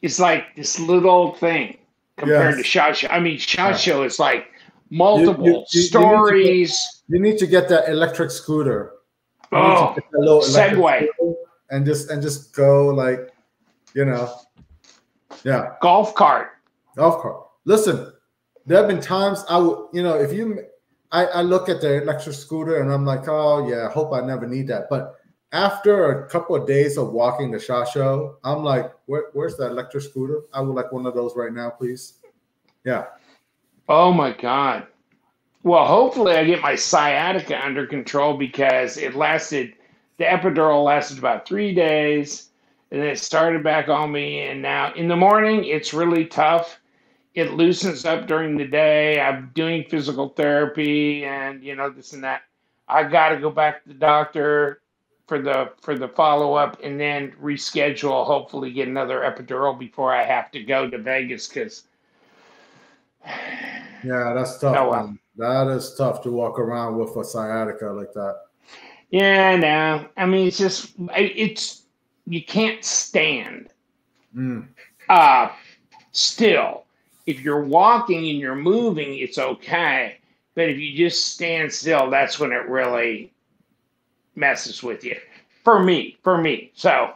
is like this little thing compared to SHOT Show. I mean, SHOT Show is like multiple stories. You need to get that electric scooter. Segway. And just go like, Golf cart. Listen, there have been times I would, I look at the electric scooter and I'm like, oh yeah, I hope I never need that. But after a couple of days of walking the SHOT Show, I'm like, where's that electric scooter? I would like one of those right now, please. Yeah. Oh my God. Well, hopefully I get my sciatica under control because the epidural lasted about 3 days. and it started back on me. And now in the morning, it's really tough. It loosens up during the day. I'm doing physical therapy and this and that. I got to go back to the doctor for the follow up and then reschedule. Hopefully, get another epidural before I have to go to Vegas because. Yeah, that's tough, Oh well. man. That is tough to walk around with a sciatica like that. Yeah, no. I mean, it's you can't stand. Mm. Still, if you're walking and you're moving, it's okay. But if you just stand still, that's when it really messes with you. For me. So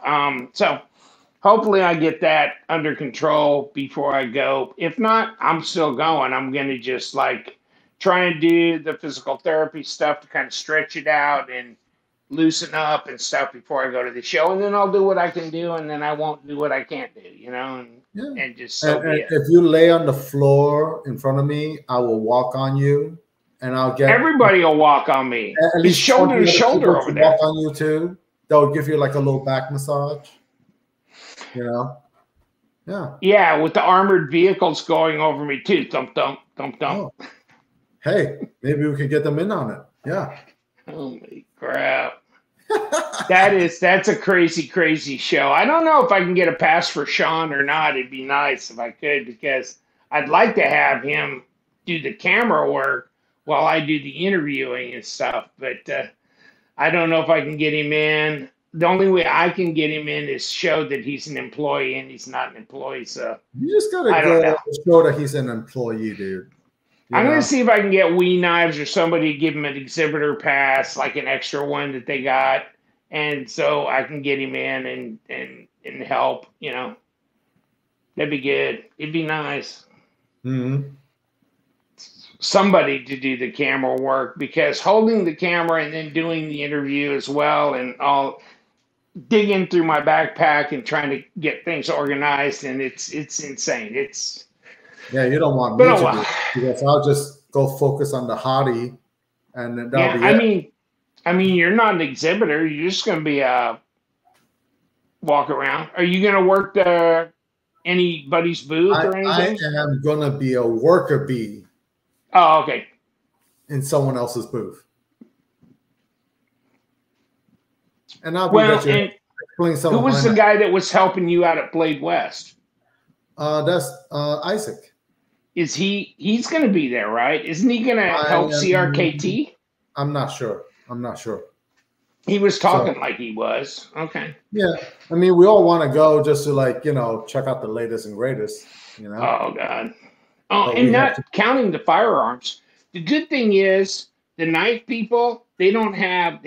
hopefully I get that under control before I go. If not, I'm still going. I'm gonna just like try and do the physical therapy stuff to kind of stretch it out and loosen up and stuff before I go to the show, and then I'll do what I can do, and then I won't do what I can't do, and just so be it. If you lay on the floor in front of me, I will walk on you, and I'll get everybody will walk on me. At least shoulder to shoulder over there. Walk on you too. They'll give you like a little back massage. Yeah. Yeah, with the armored vehicles going over me too. Thump thump thump thump. Oh. Hey, maybe we could get them in on it. Yeah. Holy crap. That's a crazy show. I don't know if I can get a pass for Sean or not. It'd be nice if I could, because I'd like to have him do the camera work while I do the interviewing and stuff. But I don't know if I can get him in. The only way I can get him in is show that he's an employee, and he's not an employee. So you just gotta show that he's an employee, dude. I'm going to see if I can get Wee Knives or somebody to give him an exhibitor pass, like an extra one that they got. And so I can get him in and help, That'd be good. It'd be nice. Mm-hmm. Somebody to do the camera work, because holding the camera and then doing the interview as well, and all digging through my backpack and trying to get things organized, and it's insane. Yeah, you don't want me to do it, because I'll just go focus on the hottie, and then that'll be it. I mean, you're not an exhibitor. You're just going to be walk around. Are you going to work anybody's booth or anything? I am going to be a worker bee. Oh, okay. In someone else's booth. And I'll be who was the guy that was helping you out at Blade West? That's Isaac. Is he's going to be there, right? Isn't he going to help CRKT? I'm not sure. He was talking like he was. Okay. Yeah. I mean, we all want to go just to check out the latest and greatest, Oh God. Oh, and not counting the firearms. The good thing is the knife people, they don't have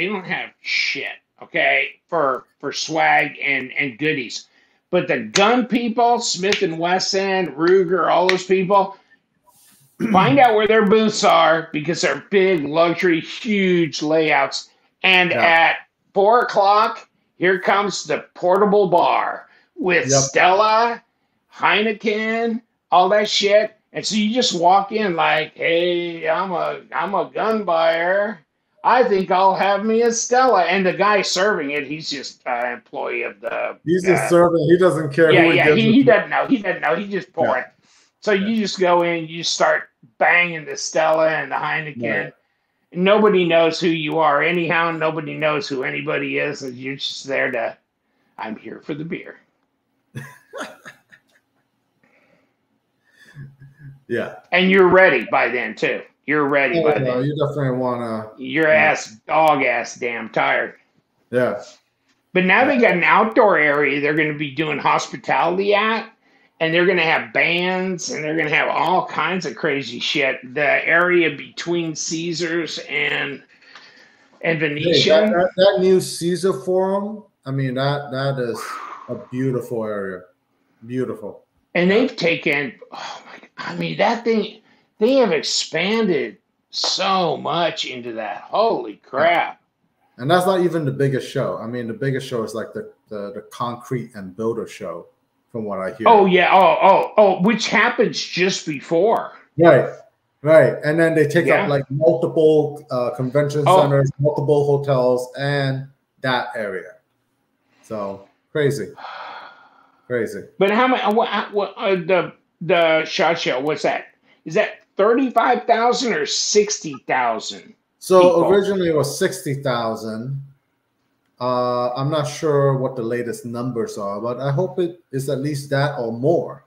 shit, okay, for swag and goodies. But the gun people, Smith & Wesson, Ruger, all those people, find out where their booths are, because they're big, luxury, huge layouts. And at 4 o'clock, here comes the portable bar with Stella, Heineken, all that shit. And so you just walk in like, hey, I'm a gun buyer. I think I'll have me a Stella. And the guy serving it, he's just an employee of the... He's just serving. He doesn't care. He doesn't know. He doesn't know. He just pour it. So you just go in, you start banging the Stella and the Heineken. Yeah. Nobody knows who you are anyhow. Nobody knows who anybody is. And you're just there to, I'm here for the beer. Yeah. And you're ready by then, too. You're ready by then. You definitely want to. Your dog ass damn tired. Yeah. But now they got an outdoor area they're going to be doing hospitality at. And they're going to have bands, and they're going to have all kinds of crazy shit. The area between Caesars and Venetian. Hey, that new Caesar Forum, I mean, that is a beautiful area. Beautiful. And they've taken, I mean, that thing, they have expanded so much into that. Holy crap. And that's not even the biggest show. I mean, the biggest show is like the concrete and builder show, from what I hear. Oh, yeah. Oh, which happens just before. Right. And then they take up like multiple convention centers, multiple hotels, and that area. So Crazy. Crazy. But how many? What the SHOT Show? What's that? Is that 35,000 or 60,000 So people? originally it was 60,000. I'm not sure what the latest numbers are, but I hope it is at least that or more,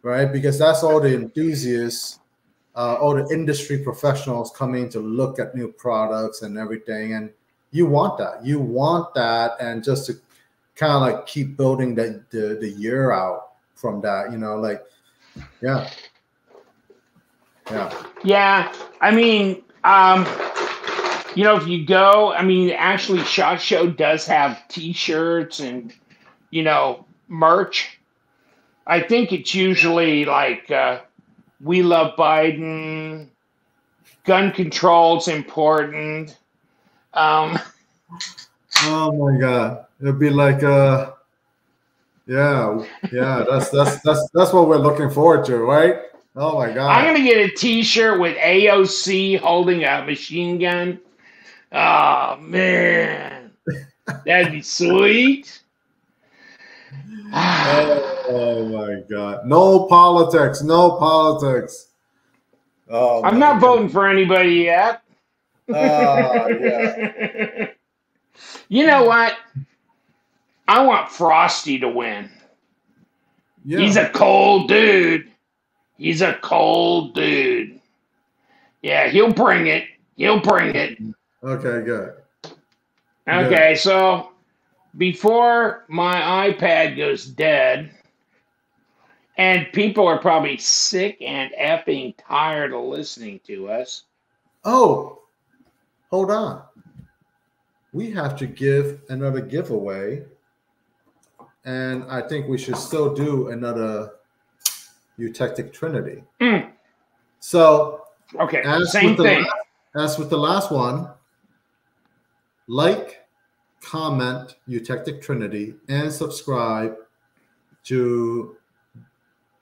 right? Because that's all the enthusiasts, all the industry professionals coming to look at new products and everything. And you want that. You want that, and just to kind of like keep building the year out from that, yeah. Yeah, I mean, if you go, I mean, actually, SHOT Show does have T-shirts and merch. I think it's usually like "We love Biden," gun control's important. Oh my God, it'd be like yeah. That's what we're looking forward to, right? Oh my God. I'm gonna get a T-shirt with AOC holding a machine gun. Oh man, that'd be sweet. Oh my God. No politics. No politics. Oh I'm my not God. voting for anybody yet. Yeah. You know what? I want Frosty to win. Yeah. He's a cold dude. He's a cold dude. Yeah, he'll bring it. He'll bring it. Okay, good. Okay, so before my iPad goes dead, and people are probably sick and effing tired of listening to us. Oh, hold on. We have to give another giveaway. And I think we should still do another Eutektik Trinity. So, okay, same thing. As with the last one, like, comment Eutektik Trinity, and subscribe to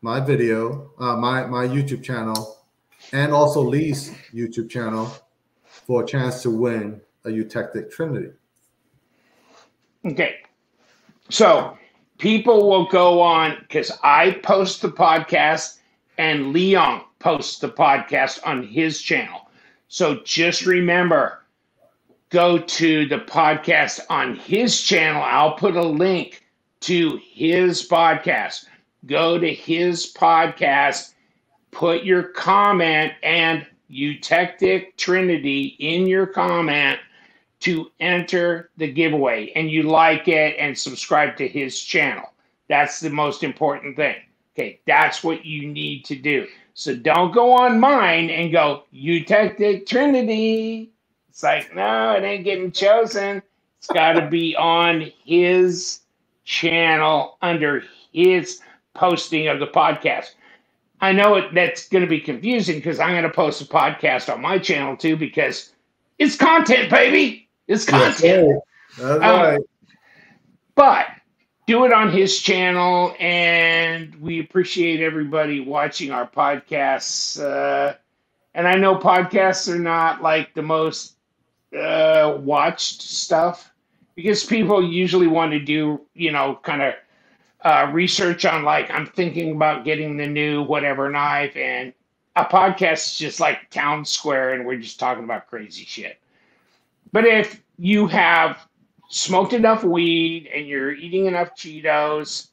my video, my YouTube channel, and also Lee's YouTube channel for a chance to win a Eutektik Trinity. Okay. So people will go on, because I post the podcast and Liong posts the podcast on his channel. So just remember, go to the podcast on his channel. I'll put a link to his podcast. Go to his podcast, put your comment and Eutektik Trinity in your comment to enter the giveaway, and you like it and subscribe to his channel. That's the most important thing. Okay, that's what you need to do. So don't go on mine and go, Eutektik Trinity. It's like, no, it ain't getting chosen. It's got to be on his channel under his posting of the podcast. I know that's going to be confusing because I'm going to post a podcast on my channel too, because it's content, baby. It's content. That's right. But do it on his channel, and we appreciate everybody watching our podcasts. And I know podcasts are not like the most watched stuff, because people usually want to do, kind of research on, like, I'm thinking about getting the new whatever knife, and a podcast is just like Town Square, and we're just talking about crazy shit. But if you have smoked enough weed and you're eating enough Cheetos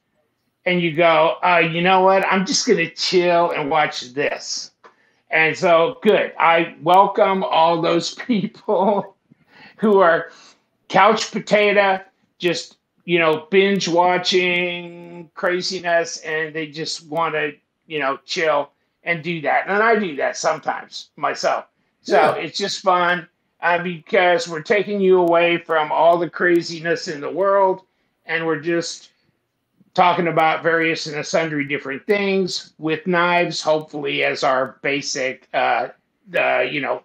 and you go, you know what, I'm just going to chill and watch this. And so, good. I welcome all those people who are couch potato, just, binge watching craziness, and they just want to, chill and do that. And I do that sometimes myself. So It's just fun. Because we're taking you away from all the craziness in the world, and we're just talking about various and sundry different things with knives, hopefully as our basic,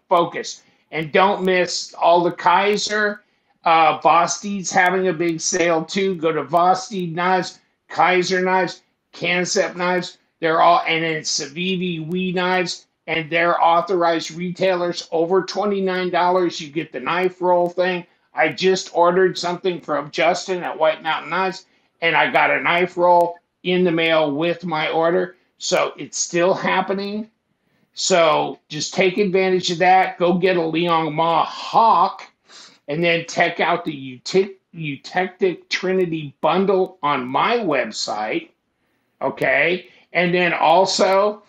focus. And don't miss all the Kaiser. Vosti's having a big sale too. Go to Vosti Knives, Kaiser Knives, Concept Knives. They're all, and then Civivi Wee Knives. And they're authorized retailers. Over $29, you get the knife roll thing. I just ordered something from Justin at White Mountain Knives, and I got a knife roll in the mail with my order. So it's still happening. So just take advantage of that. Go get a Liong Mah Hawk, and then check out the Eutektik Trinity bundle on my website. Okay. And then also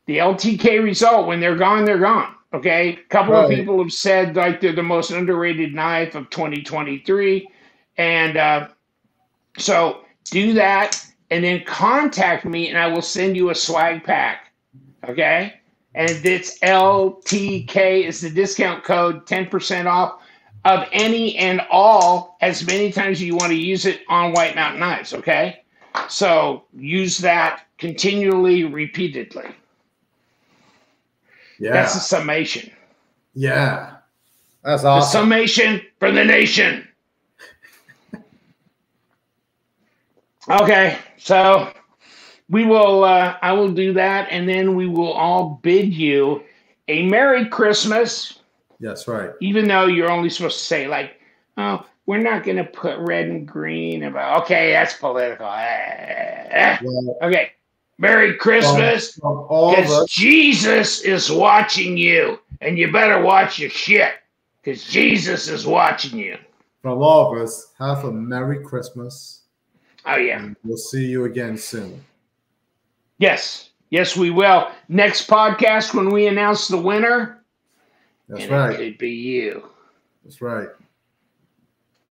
the LTK result, when they're gone, they're gone. Okay. A couple of people have said like they're the most underrated knife of 2023. And so do that and then contact me and I will send you a swag pack. Okay. And it's LTK is the discount code, 10% off of any and all, as many times as you want to use it on White Mountain Knives. Okay. So use that continually, repeatedly. Yeah. That's the summation. Yeah. That's awesome. The summation for the nation. Okay. So we will, I will do that. And then we will all bid you a Merry Christmas. That's right. Even though you're only supposed to say like, oh, we're not going to put red and green about. Okay, that's political. Okay, Merry Christmas, because Jesus is watching you, and you better watch your shit, because Jesus is watching you. From all of us, have a Merry Christmas. Oh yeah, and we'll see you again soon. Yes, we will. Next podcast when we announce the winner. That's right. It could be you. That's right.